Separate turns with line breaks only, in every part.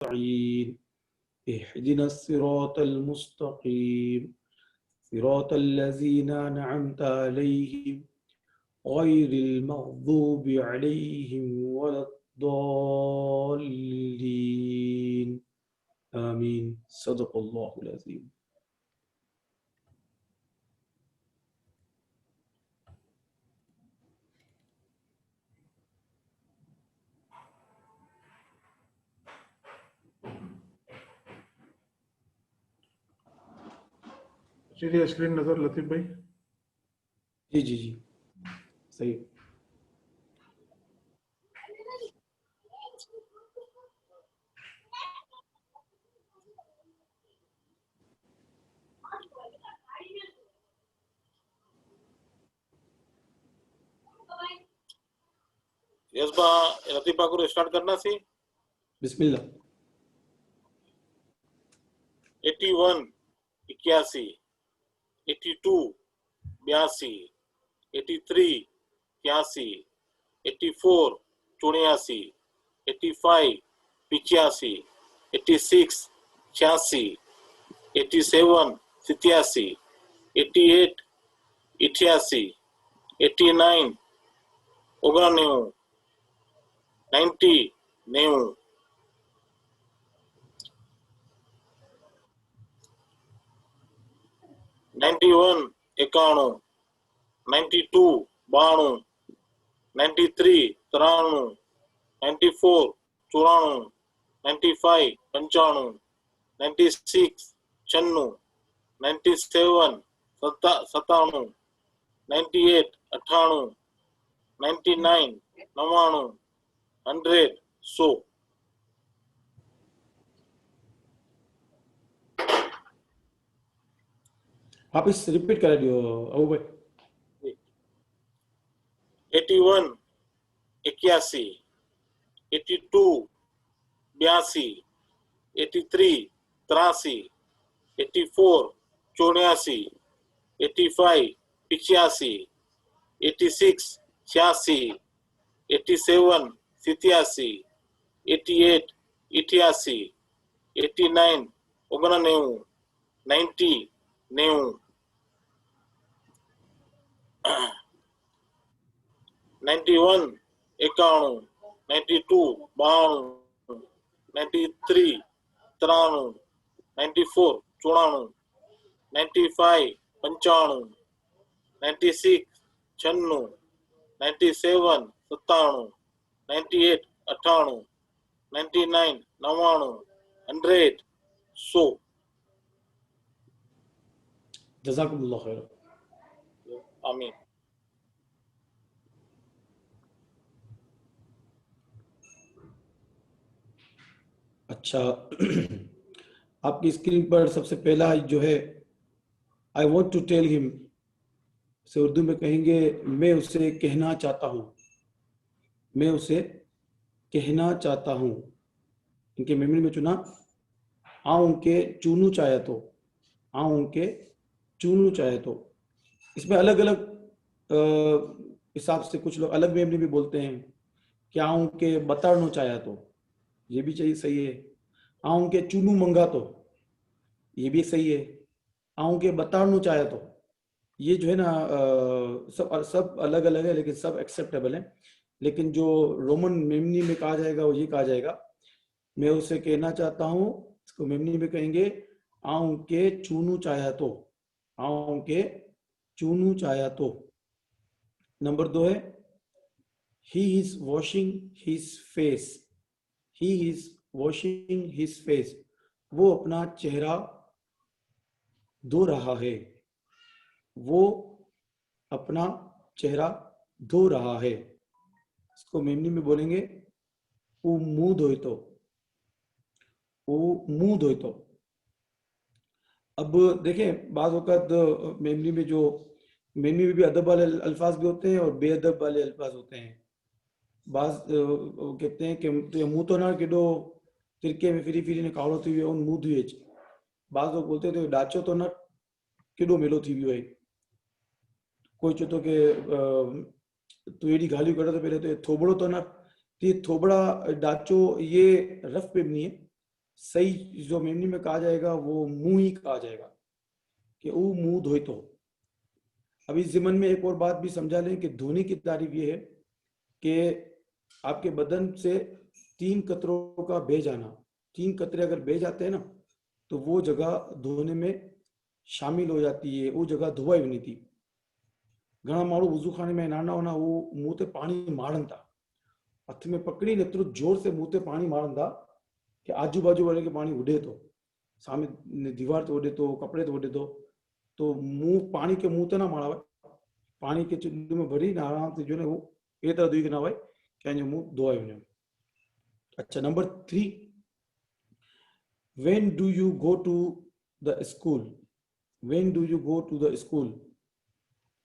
नस्तईन इहदिनस सिरातल मुस्तकीम सिरातल लज़ीना अनअमता अलैहिम गैरिल मग़दूबि अलैहिम वलद्दाल्लीन आमीन। सदक़ल्लाहुल अज़ीम।
चलिए स्क्रीन नजर लतीफ भाई।
जी जी जी सही।
यस बा लतीफ को स्टार्ट करना सी।
बिस्मिल्लाह।
81 81 82 82 83 83 84 84 85 85 86 86 87 87 88 88 89 99 90 90 91 91 92 92 93 93 94 94 95 95 96 96 97 97 98 98 99 99 100 100।
आप इस रिपीट कर दियो अबू भाई।
81 81 82 82 83 83 84 84 85 85 86 86 87 87 88 88 89 99 90 90 91 51 92 92 93 93 94 94 95 95 96 96 97 97 98 98 99 99 100 100।
जज़ाकुमुल्लाह खैर।
आमीन।
अच्छा आपकी स्क्रीन पर सबसे पहला जो है I want to tell him से उर्दू में कहेंगे मैं उसे कहना चाहता हूँ। मैं उसे कहना चाहता हूँ। इनके मेमोरी में चुना आऊं के चुनू चाहे तो। आऊं के चुनू चाहे तो। इसमें अलग अलग हिसाब से कुछ लोग अलग मेमोरी भी बोलते हैं कि आऊं के बताड़नो चाहे तो, ये भी चाहिए सही है। आऊं के चुनू मंगा तो, ये भी सही है। आऊं के बताड़नो चाहे तो, ये जो है ना सब अलग अलग है लेकिन सब एक्सेप्टेबल है। लेकिन जो रोमन मेमनी में कहा जाएगा वो ये कहा जाएगा मैं उसे कहना चाहता हूँ। इसको मेमनी में कहेंगे आऊं के चुनू चाहे तो। आऊं के चुनू चाहे तो। नंबर 2 है he is washing his face। he is washing his face। वो अपना चेहरा धो रहा है। वो अपना चेहरा धो रहा है। इसको मेमनी में बोलेंगे वो मुंह धोए तो। वो मुंह धोए तो। अब देखें बाज़ वक़्त मेमनी में जो मेमनी में भी अदब वाले अल्फाज भी होते हैं और बेअदब वाले अल्फाज होते हैं। बाज़ कहते हैं कि तो मुंह तो ना केडो तिरके में फिरी फिरी ने कावड़ो थी वियो मुंह धोए। बाज़ लोग बोलते थे डाचो तो ना केडो मेलो थी वियो है। कोई चो तो के तू एडी गालियों करे तो पहले तो थोबड़ो तो ना। ये थोबड़ा डाचो ये रफ मेमनी है सही जो मेमनी में कहा जाएगा वो मुंह ही कहा जाएगा कि वो मुंह धोई तो। अब इस ज़िमन में एक और बात भी समझा लें कि धोने की तारीफ ये है कि आपके बदन से 3 कतरों का बह जाना, 3 कतरे अगर बह जाते हैं ना तो वो जगह धोने में शामिल हो जाती है, वो जगह धोवाई नहीं थी। घना माण्हू वुज़ू खाने में नाना होना वो मुंह ते पानी मारन था, हथ में पकड़ी ने एतिरो जोर से मुंह ते पानी मारन था कि आजू बाजू वाले के पानी उड़े तो, सामने दीवार ते उड़े तो, कपड़े ते उड़े तो मुंह पानी के मुंह ते ना मारावे, पानी के चुल्लू में भरी ने आराम से जो ने वो ए तरह दुई के ना होय कि मुंह धोवाई वञे। अच्छा, number 3, when do you go to the school? When do you go to the school?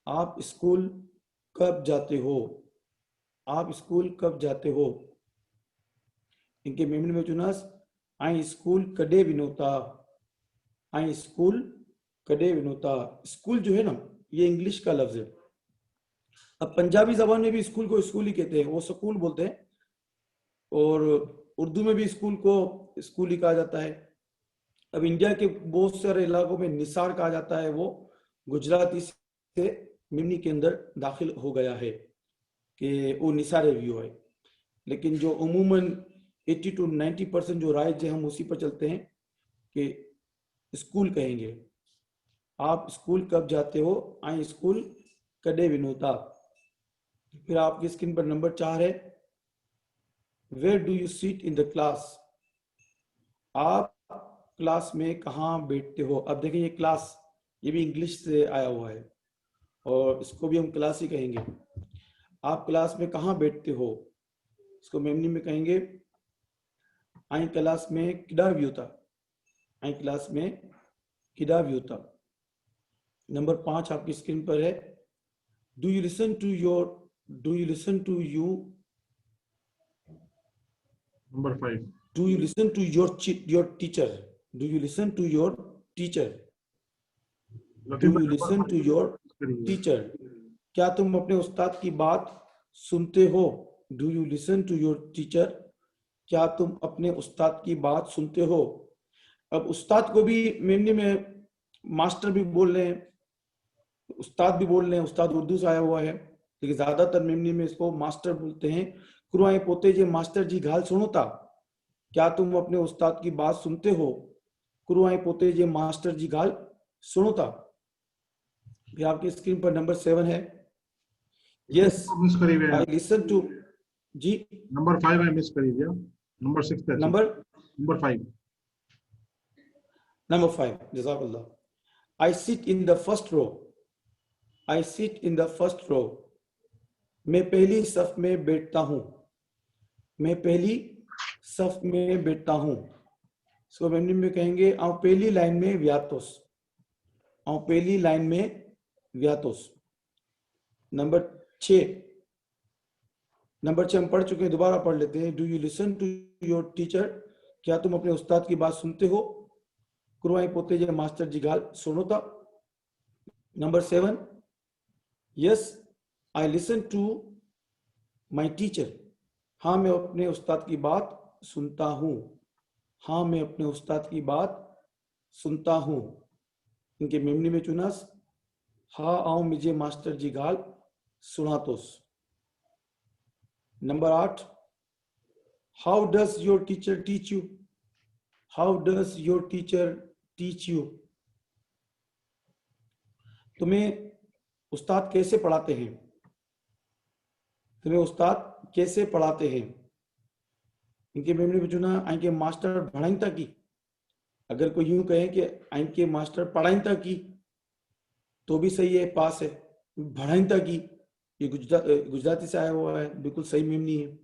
आप स्कूल कब जाते हो? आप स्कूल कब जाते हो? इनके मेमने में चुनास आई स्कूल कदे विनोता, आई स्कूल कदे विनोता। स्कूल जो है ना ये इंग्लिश का लफ्ज है। अब पंजाबी जबान में भी स्कूल को स्कूल ही कहते हैं, वो स्कूल बोलते हैं, और उर्दू में भी स्कूल को स्कूल ही कहा जाता है। अब इंडिया के बहुत सारे इलाकों में निसार कहा जाता है, वो गुजराती से मिमनी के अंदर दाखिल हो गया है कि वो निसार व्यू है। लेकिन जो उमूमन 80 to 90% जो राइज है हम उसी पर चलते हैं कि स्कूल कहेंगे। आप स्कूल कब जाते हो? आई स्कूल कदे विनोता। फिर आपकी स्क्रीन पर नंबर 4 है, where do you sit in the class? आप क्लास में कहाँ बैठते हो? अब देखिए ये क्लास ये भी इंग्लिश से आया हुआ है और इसको भी हम क्लास ही कहेंगे। आप क्लास में कहाँ बैठते हो? इसको मेमनी में कहेंगे आई क्लास में किडा व्यूता, आई क्लास में किडा व्यूता। नंबर 5 आपकी स्क्रीन पर है, do you listen to you
number 5,
do you listen to your teacher? Do you listen to your teacher? Do you listen to your teacher? क्या तुम अपने उस्ताद की बात सुनते हो? Do you listen to your teacher? क्या तुम अपने उस्ताद की बात सुनते हो? अब उस्ताद को भी मेमनी में मास्टर भी बोल रहे हैं, उस्ताद भी बोल रहे हैं, उस्ताद उर्दू से आया हुआ है लेकिन ज्यादातर मेमनी में इसको मास्टर बोलते हैं। कुराए पोते जे मास्टर जी गाल सुनो था, क्या तुम अपने उस्ताद की बात सुनते हो? कुरुआए पोते जे मास्टर जी गाल सुनो था। फिर आपकी स्क्रीन पर नंबर 7 है, यस
मिस करी हुए
आई लिसन टू। जी
नंबर 5 है मिस करी दिया, नंबर 6 है, नंबर 5
जज़ाकल्लाह। I sit in the first row, I sit in the first row. मैं पहली सफ में बैठता हूँ, मैं पहली सफ में बैठता हूँ। इसको मेमनी में कहेंगे आउ पहली लाइन में व्यातोस, आउ पहली लाइन में व्यातोस। नंबर 6 हम पढ़ चुके हैं, दोबारा पढ़ लेते हैं। Do you listen to your teacher? क्या तुम अपने उस्ताद की बात सुनते हो? कुरुआई पोते जे मास्टर जी गाल सुनो था। Number 7, yes I listen to my teacher. हाँ मैं अपने उस्ताद की बात सुनता हूँ, हाँ मैं अपने उस्ताद की बात सुनता हूँ। इनके मेमनी में चुनास हाँ आओ मुझे मास्टर जी गाल सुनातोस। Number 8, how does your teacher teach you? How does your teacher teach you? तुम्हें उस्ताद कैसे पढ़ाते हैं? तुम्हें उस्ताद कैसे पढ़ाते हैं? इनके मेमनी में चुना आइके मास्टर पढ़ाई था की। अगर कोई यूं कहे कि आइके मास्टर पढ़ाई था की तो भी सही है, पास है। पढ़ाई था की ये गुजराती से आया हुआ है, बिल्कुल सही मेमनी है।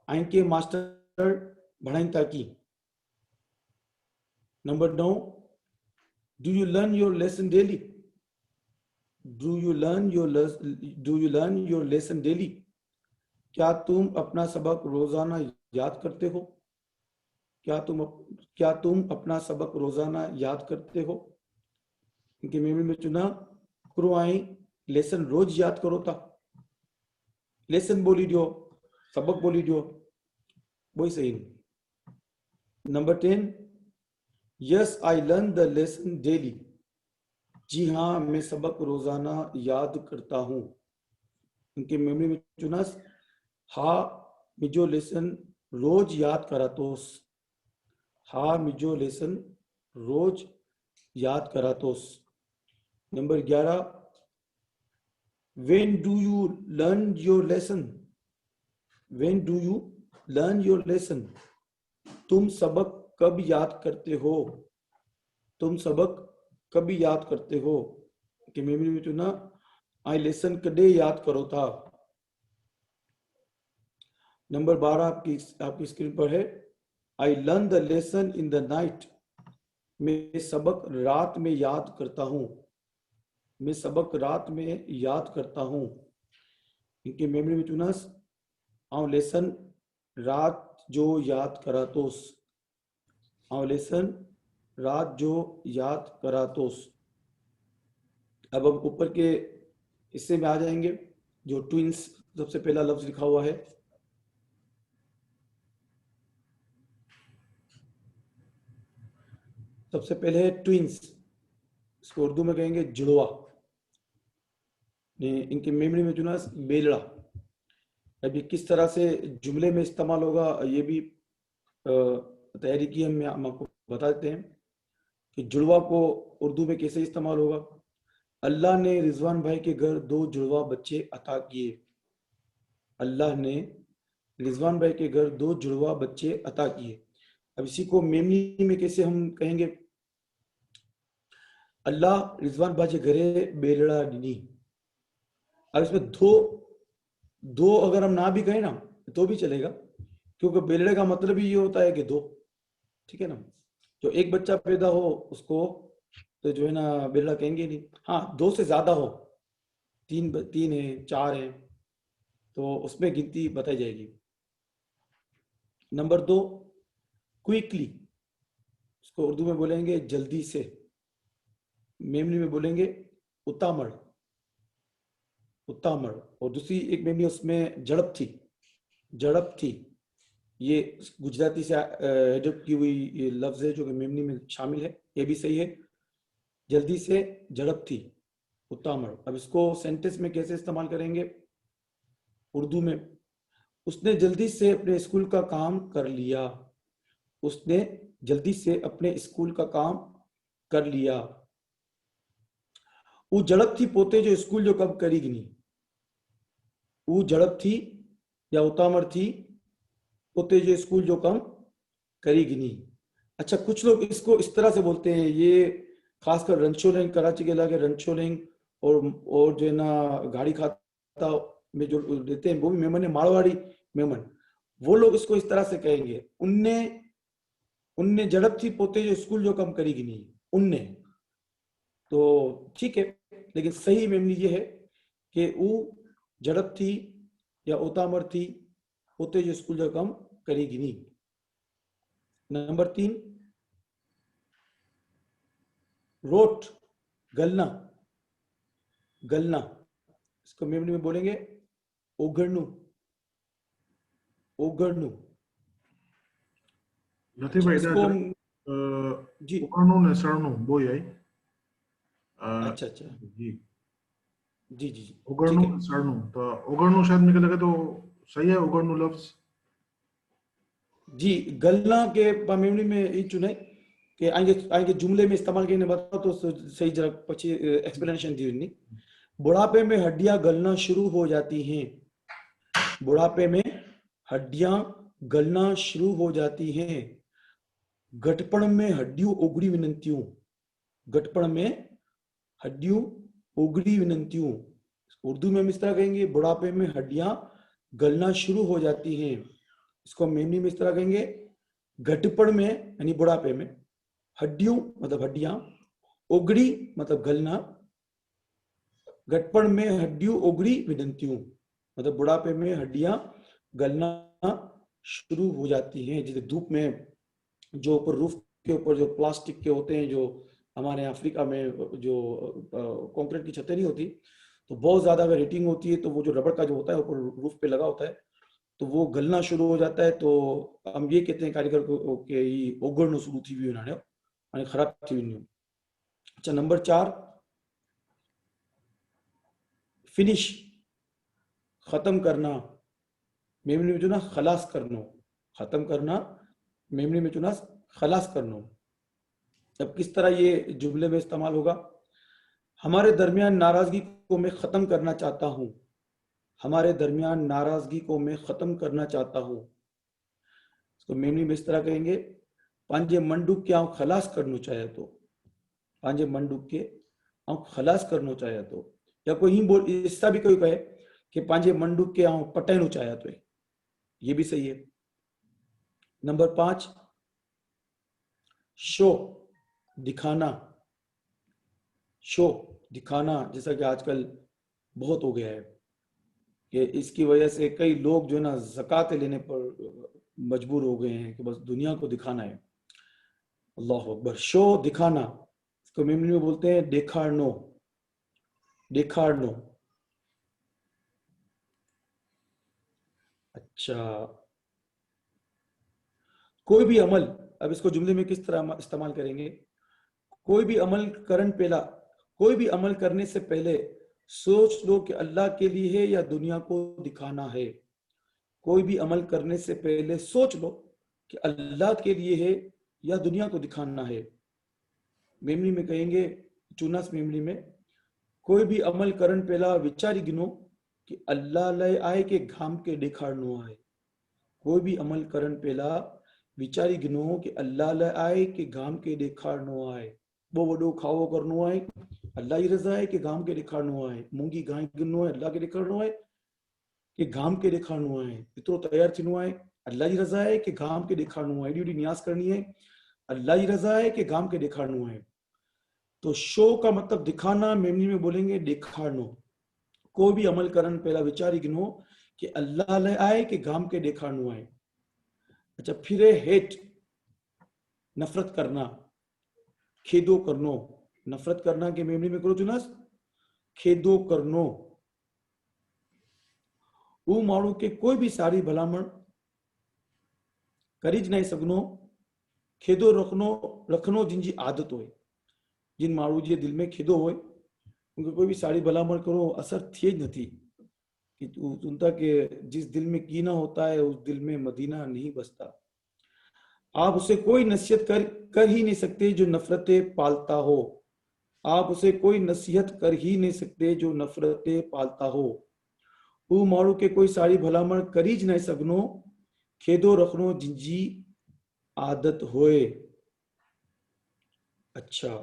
आइके मास्टर पढ़ाई था की। Number 9, do you learn your lesson daily? Do you learn your lesson daily? क्या तुम अपना सबक रोजाना याद करते हो? क्या तुम अपना सबक रोजाना याद करते हो? इनके मेमनी में चुना कुरुआई लेसन रोज याद करो था। लेसन बोली दियो, सबक बोली दियो, वही सही। Number 10, yes I learn the lesson daily. जी हाँ, मैं सबक रोजाना याद करता हूँ। इनकी मेमरी में चुना हा मिजो लेसन रोज याद करातोस। हा मिजो लेसन रोज याद करातोस। Number 11, when do you learn your lesson? when do you learn your lesson? तुम सबक कब याद करते हो? तुम सबक कब याद करते हो? कि मेमोरी में चुना आई लेसन कदे याद करो था। नंबर 12 आपकी स्क्रीन पर है, आई learn the lesson in the night. मैं सबक रात में याद करता हूँ। मैं सबक रात में याद करता हूँ। इनकी मेमोरी में चुना आउ लेसन रात जो याद करातोस। आउ लेसन रात जो याद करातोस। अब हम ऊपर के हिस्से में आ जाएंगे, जो ट्विंस सबसे पहला लफ्ज लिखा हुआ है। सबसे पहले है ट्विंस, इसको उर्दू में कहेंगे जुड़वा। इनकी मेमोरी में चुना बेलड़ा। अभी किस तरह से जुमले में इस्तेमाल होगा ये भी तैयारी की हम आपको बता देते हैं कि जुड़वा को उर्दू में कैसे इस्तेमाल होगा। अल्लाह ने रिजवान भाई के घर 2 जुड़वा बच्चे अता किए। अल्लाह ने रिजवान भाई के घर 2 जुड़वा बच्चे अता किए। अब इसी को मेमनी में कैसे हम कहेंगे, अल्लाह रिजवान भाई के घरे बेलड़ा नी। अब इसमें दो अगर हम ना भी कहें ना तो भी चलेगा, क्योंकि बेलड़े का मतलब ही ये होता है कि 2, ठीक है ना। जो एक बच्चा पैदा हो उसको तो जो है ना बेलड़ा कहेंगे नहीं। हाँ, 2 से ज्यादा हो, 3 है 4 है तो उसमें गिनती बताई जाएगी। नंबर 2, क्विकली, इसको उर्दू में बोलेंगे जल्दी से। मेमनी में बोलेंगे उतामड़। उतामड़। और दूसरी एक मेमनी उसमें झड़प थी। झड़प थी, ये गुजराती से एडप्ट की हुई ये लफ्ज है जो कि मेमनी में शामिल है, ये भी सही है। जल्दी से झड़प थी, उतामड़। अब इसको सेंटेंस में कैसे इस्तेमाल करेंगे उर्दू में, उसने जल्दी से अपने स्कूल का काम कर लिया। उसने जल्दी से अपने स्कूल का काम कर लिया। वो झड़प थी पोते जो स्कूल जो कब करेगी नहीं। वो झड़प थी या उतामड़ थी पोते जो स्कूल जो कम करेगी नहीं। अच्छा, कुछ लोग इसको इस तरह से बोलते हैं, ये खासकर रणछोड़ कराची के इलाके रणछोड़ और जो है ना गाड़ी खाता में जो देते हैं वो भी मेमन है, मारवाड़ी मेमन। वो लोग इसको इस तरह से कहेंगे, उनने झड़प थी पोते जो स्कूल जो कम करेगी नहीं। उनने तो ठीक है, लेकिन सही मेमनी ये है कि वो झड़प थी या उतामड़ थी पोते जो स्कूल जो कम करेगी नहीं। Number 3, road, गलना। गलना, इसको मेमनी में बोलेंगे ओगड़नू। ओगड़नू।
Latif भाई
इसको जी
उगड़नू ने सरनू बोई आई
अच्छा
जी
जी जी जी ठीक
उगड़नू
है।
सरनू तो उगड़नू शायद मुझे लगे तो सही है उगड़नू लफ्ज
जी, गलना के मेमोरी में ये चुने कि आगे जुमले में इस्तेमाल करने बताओ तो सही जरा पची एक्सप्लेनेशन दी उन्नी। बुढ़ापे में हड्डियां गलना शुरू हो जाती हैं। बुढ़ापे में हड्डियां गलना शुरू हो जाती हैं। घटपण में हड्डियों उगड़ी विनंतियों। घटपण में हड्डियों उगड़ी विनंतियों। उर्दू में हम इस तरह कहेंगे, बुढ़ापे में हड्डियां गलना शुरू हो जाती हैं। इसको मेमनी में इस तरह कहेंगे, घटपण में यानी बुढ़ापे में हड्डियों मतलब हड्डियां, उगड़ी मतलब गलना, घटपण में हड्डियों उगड़ी विनंतियों मतलब बुढ़ापे में हड्डियां गलना शुरू हो जाती हैं। जैसे धूप में जो ऊपर रूफ के ऊपर जो प्लास्टिक के होते हैं, जो हमारे अफ्रीका में जो कंक्रीट की छतें नहीं होती, तो बहुत ज्यादा अगर हीटिंग होती है तो वो जो रबड़ का जो होता है ऊपर रूफ पे लगा होता है तो वो गलना शुरू हो जाता है, तो हम ये कहते हैं कारीगर को कि ये ओगड़नो शुरू थी हुई उन्होंने माने खराब थी हुई। अच्छा, नंबर 4 फिनिश, खत्म करना। मेमनी में चुना खलास करनो, खत्म करना, मेमनी में चुना खलास करनो। अब किस तरह ये जुमले में इस्तेमाल होगा? हमारे दरमियान नाराजगी को मैं खत्म करना चाहता हूं, हमारे दरमियान नाराजगी को मैं खत्म करना चाहता हूं। इसको मेमनी में इस तरह कहेंगे, पांजे मंडूक के आऊं खलास करनो चाहे तो, पांजे मंडूक के आऊं खलास करनो चाहे तो, या कोई ही बोल इसका भी कोई कहे कि पांजे मंडूक के आऊं पटेनो चाहे तो, ये भी सही है। नंबर 5 शो, दिखाना। शो, दिखाना, जैसा कि आजकल बहुत हो गया है कि इसकी वजह से कई लोग जो है ना ज़कात लेने पर मजबूर हो गए हैं कि बस दुनिया को दिखाना है। अल्लाह अकबर। शो, दिखाना, इसको मेमनी में बोलते हैं देखाड़नो, देखाड़नो। अच्छा, कोई भी अमल, अब इसको जुमले में किस तरह इस्तेमाल करेंगे? कोई भी अमल करन पहला, कोई भी अमल करने से पहले सोच लो कि अल्लाह के लिए है या दुनिया को दिखाना है। कोई भी अमल करने से पहले सोच लो कि अल्लाह के लिए है या दुनिया को दिखाना है। मेमनी में कहेंगे, चुनास मेमनी में, कोई भी अमल करन पहला विचारी गिनो कि अल्लाह लय आए के घाम के देखाड़नो आए। कोई भी अमल करन पहला विचारी गिनो कि अल्लाह लय आए कि घाम के देखाड़नो आए। वो वडो खावो करनो आए, अल्लाह ही रजा है कि घाम के देखाड़नो आए। मूंगी गाय गिनो है, अल्लाह के देखाड़नो आए कि घाम के देखाड़नो आए। इतरो तैयार थिनो आए, अल्लाह जी रजा है कि घाम के देखाड़नो आए। एडी नियाज करनी है, अल्लाह जी रजा है कि घाम के देखाड़नो आए। तो शो का मतलब दिखाना, मेमनी में बोलेंगे देखाड़नो। कोई भी अमल करन पहला विचारी गिनो कि अल्लाह ले आए कि घाम के देखाड़नो आए। अच्छा, फिर है हेट, नफरत करना, खेदो करनो। नफरत करना के मेमनी में करो चुनास खेदो करनो। वो माण्हू के कोई भी सारी भलामण करी ज नहीं सघनो, खेदो रखनो जिनकी आदत हो। जिन माण्हू जे दिल में खेदो हो उनके कोई भी सारी भलामण करो असर थिए ज नथी कि सुनता कि जिस दिल में कीना होता है उस दिल में मदीना नहीं बसता। आप उसे कोई नसीहत कर ही नहीं सकते जो नफरतें पालता हो। आप उसे कोई नसीहत कर ही नहीं सकते जो नफरतें पालता हो। वो माण्हू के कोई सारी भलामण करी ज नहीं सघनो, खेदो रखनो जिनजी आदत होए। अच्छा,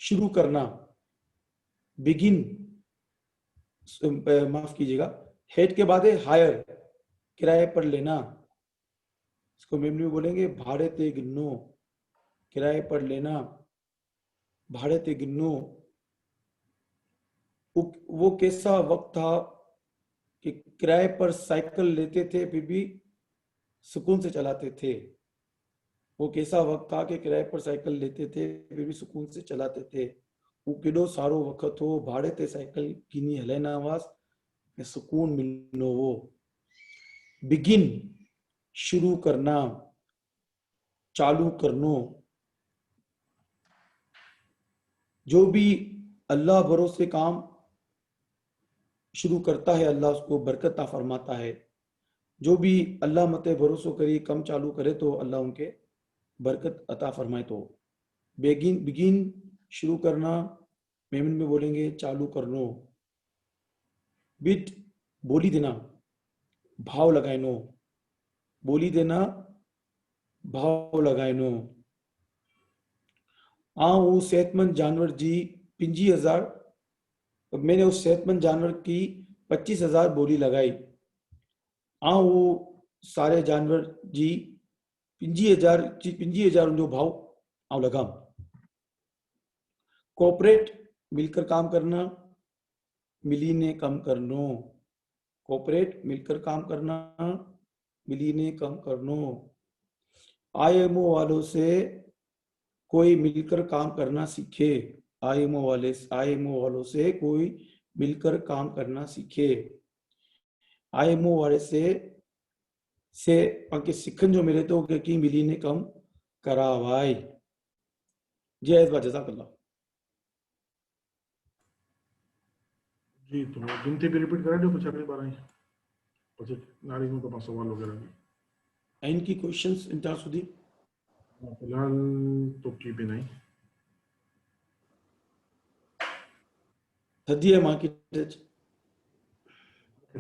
शुरू करना, बिगिन, माफ कीजिएगा, हेड के बाद है हायर, किराए पर लेना। इसको मेमनी में बोलेंगे भाड़े ते गिन्नो, किराए पर लेना, भाड़े ते गिन्नो। वो कैसा वक्त था कि किराए पर साइकिल लेते थे फिर भी सुकून से चलाते थे। वो कैसा वक्त था कि किराए पर साइकिल लेते थे फिर भी सुकून से चलाते थे। वो केॾो सारो वक्त हो भाड़े ते साइकिल कीनी हलाइना हुआसीं ऐं सुकून मिलनो हो। बिगिन, शुरू करना, चालू करनो। जो भी अल्लाह भरोसे काम शुरू करता है अल्लाह उसको बरकत अता फरमाता है। जो भी अल्लाह मते भरोसो करी कम चालू करे तो अल्लाह उनके बरकत अता फरमाए। तो बिगिन, शुरू करना, मेमन में बोलेंगे चालू करनो। बिट, बोली देना, भाव लगाइनो, बोली देना, भाव लगाइनो। वो सेहतमंद जानवर जी 25,000, मैंने उस सेहतमंद जानवर की 25,000 बोली लगाई। वो सारे जानवर जी 25,000 उनजो भाव आउं लगाम। कोऑपरेट, मिलकर काम करना, मिलीने कम करनो। कोऑपरेट, मिलकर काम करना, मिलीने कम करनो। आईएमओ वालों से कोई मिलकर काम करना सीखे। आईएमओ वालों से कोई मिलकर काम करना सीखे। आईएमओ वारे से पंके सिखन जो मिले तो के की मिली ने कम करावाई। जय बात जज़ाकल्लाह।
जी तो गिनती भी रिपीट करा दो कुछ अगली बार आई પછી નારીનું તો સવાલ વગેરે
इनकी क्वेश्चंस इंटर सुधी
फिलहाल तो की भी नहीं
थदी है मां की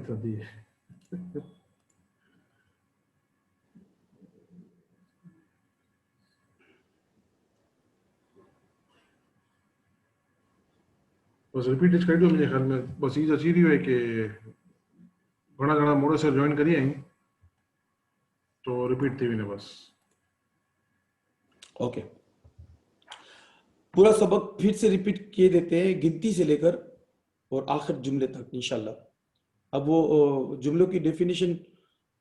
थदी है बस रिपीट कर दो मुझे ख्याल में बस ये अची रही है कि घना घना मोड़े से ज्वाइन करिए तो रिपीट थी भी बस।
ओके पूरा सबक फिर से रिपीट किए देते हैं गिनती से लेकर और आखिर जुमले तक इंशाल्लाह। अब वो जुमलों की डेफिनेशन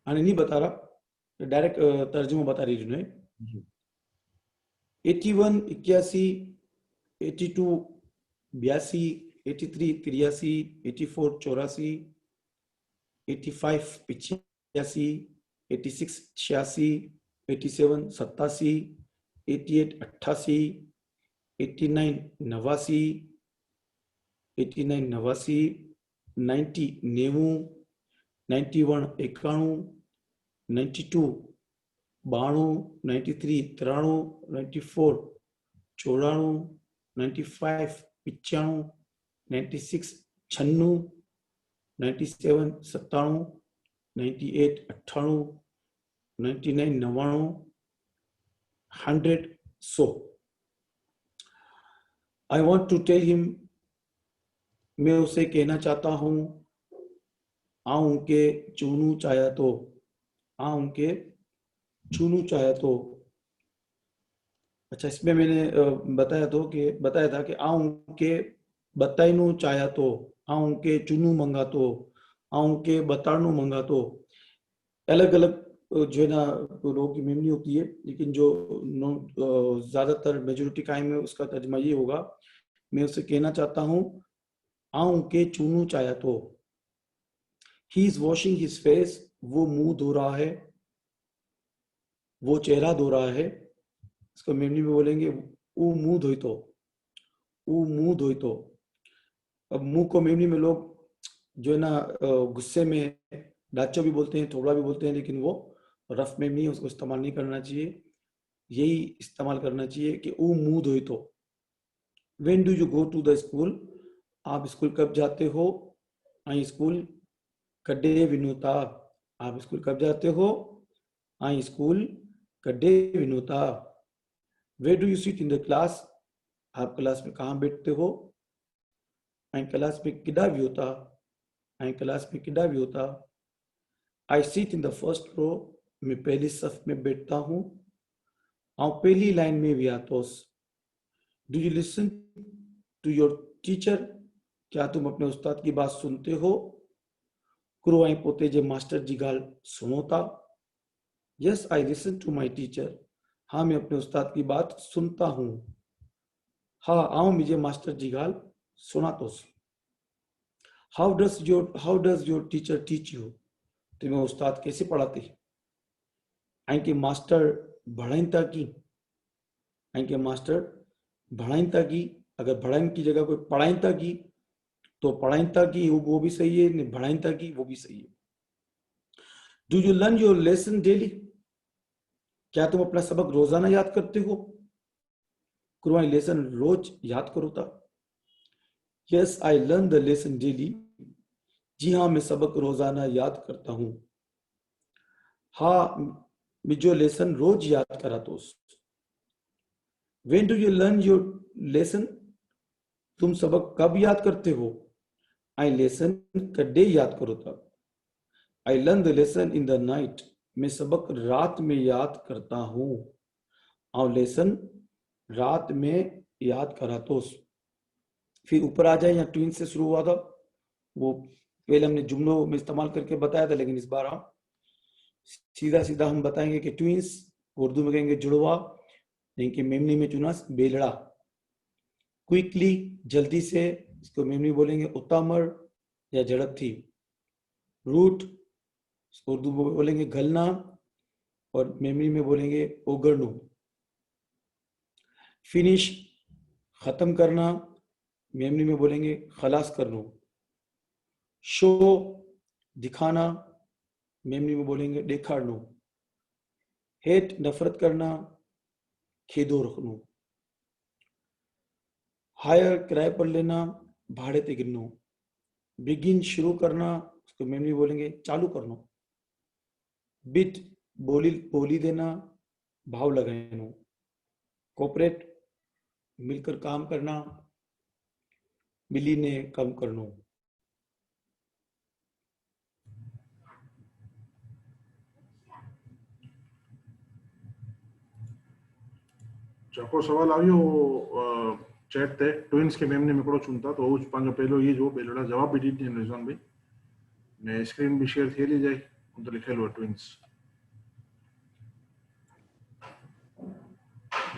आने नहीं बता रहा, डायरेक्ट तर्जुमा बता रही जिन्हें। 81 81 82 82 83 83 84 84 85 85 86 86 87 87 88 88 89 89 89 89 90 90 91 91 92 92 93 93 94 94 95 95 96 96 97 97 98 98 99 99 100 100। I want to tell him, मैं उसे कहना चाहता हूँ, आऊं के चुनू चाहे तो, आऊं के चुनू चाहे तो। अच्छा इसमें मैंने बताया था कि आऊं के बताइनू चाहे तो, आऊं के चुनू मंगा तो, आऊं के बतानू मंगा तो। अलग अलग जो है ना लोगों की मेमोरी होती है, लेकिन जो ज्यादातर मेजोरिटी कायम है उसका तर्जमा ये होगा, मैं उसे कहना चाहता हूँ आऊं के चुनू चाहे तो। He is washing his face, वो मुंह धो रहा है, वो चेहरा धो रहा है। इसको मेमोरी में बोलेंगे ऊ मुंह धोई तो, ऊ मुंह धोई तो। अब मुंह को मेमोरी में लोग जो है ना गुस्से में डाचो भी बोलते हैं, थोड़ा भी बोलते हैं, लेकिन वो रफ में नहीं, उसको इस्तेमाल नहीं करना चाहिए। यही इस्तेमाल करना चाहिए कि ऊ मुंह धोई तो। When do you go to the school? आप स्कूल कब जाते हो? आई स्कूल कड्डे विनोता, आप स्कूल कब जाते हो? आई स्कूल कड्डे विनोता। Where do you sit in the class? आप क्लास में कहाँ बैठते हो? आई क्लास में किडा भी होता, आई क्लास में किडा भी होता। I sit in the first row, मैं पहली सफ में बैठता हूँ। आऊं पहली लाइन में भी आतोस। Do you listen to your teacher? क्या तुम अपने उस्ताद की बात सुनते हो? क्रो आई पोते जे मास्टर जी गाल सुनोता। Yes, I listen to my teacher. हाँ मैं अपने उस्ताद की बात सुनता हूँ। हाँ आओ मुझे मास्टर जी गाल सुनातोस। How does your teacher teach you? तुम्हें उस्ताद कैसे पढ़ाते हैं? आई के मास्टर बढ़ाइन ताकि, आई के मास्टर बढ़ाइन ताकि। अगर बढ़ाइन की जगह कोई पढ़ाइन ताकि तो पढ़ाइन ताकि वो भी सही है, नहीं बढ़ाइन ताकि वो भी सही है। Do you learn your lesson daily? क्या तुम अपना सबक रोजाना याद करते हो? कुरआन लेसन रोज याद करो था। Yes I learn the lesson daily, जी हाँ मैं सबक रोजाना याद करता हूँ। हाँ मैं जो लेसन रोज याद करा तो। When do you learn your lesson? तुम सबक कब याद करते हो? I listen कड्डे याद करो था। I learn the lesson in the night, मैं सबक रात में याद करता हूँ। और लेसन रात में याद करा तो। फिर ऊपर आ जाए, यहाँ ट्विन से शुरू हुआ था, वो पहले हमने जुमलों में इस्तेमाल करके बताया था, लेकिन इस बार हम सीधा हम बताएंगे कि ट्विंस उर्दू में कहेंगे जुड़वा, कि मेमनी में चुना बेलड़ा। क्विकली जल्दी से, इसको मेमनी बोलेंगे उतामर या झड़प थी। रूट उर्दू में बोलेंगे गलना और मेमरी में बोलेंगे ओगरनो। फिनिश खत्म करना, मेमरी में बोलेंगे खलास करनो। शो दिखाना, मेमरी में बोलेंगे देखाड़नो। हेट नफरत करना, खेदो रखनो। हायर किराए पर लेना, भाड़े ते गिरनो। बिगिन शुरू करना, उसको मेमरी बोलेंगे चालू करनो। बिट बोली बोली देना, भाव लगानो। कोऑपरेट मिलकर काम करना, मिलीने कम करनो।
चको सवाल आयो चैट ते ट्विन्स के मेमने में कड़ो चुनता तो उस पांचो पहलो ये जो पहलोड़ा जवाब भी दी थी रिजवान भाई ने स्क्रीन भी शेयर थी ली जाए उन तो लिखे लो ट्विन्स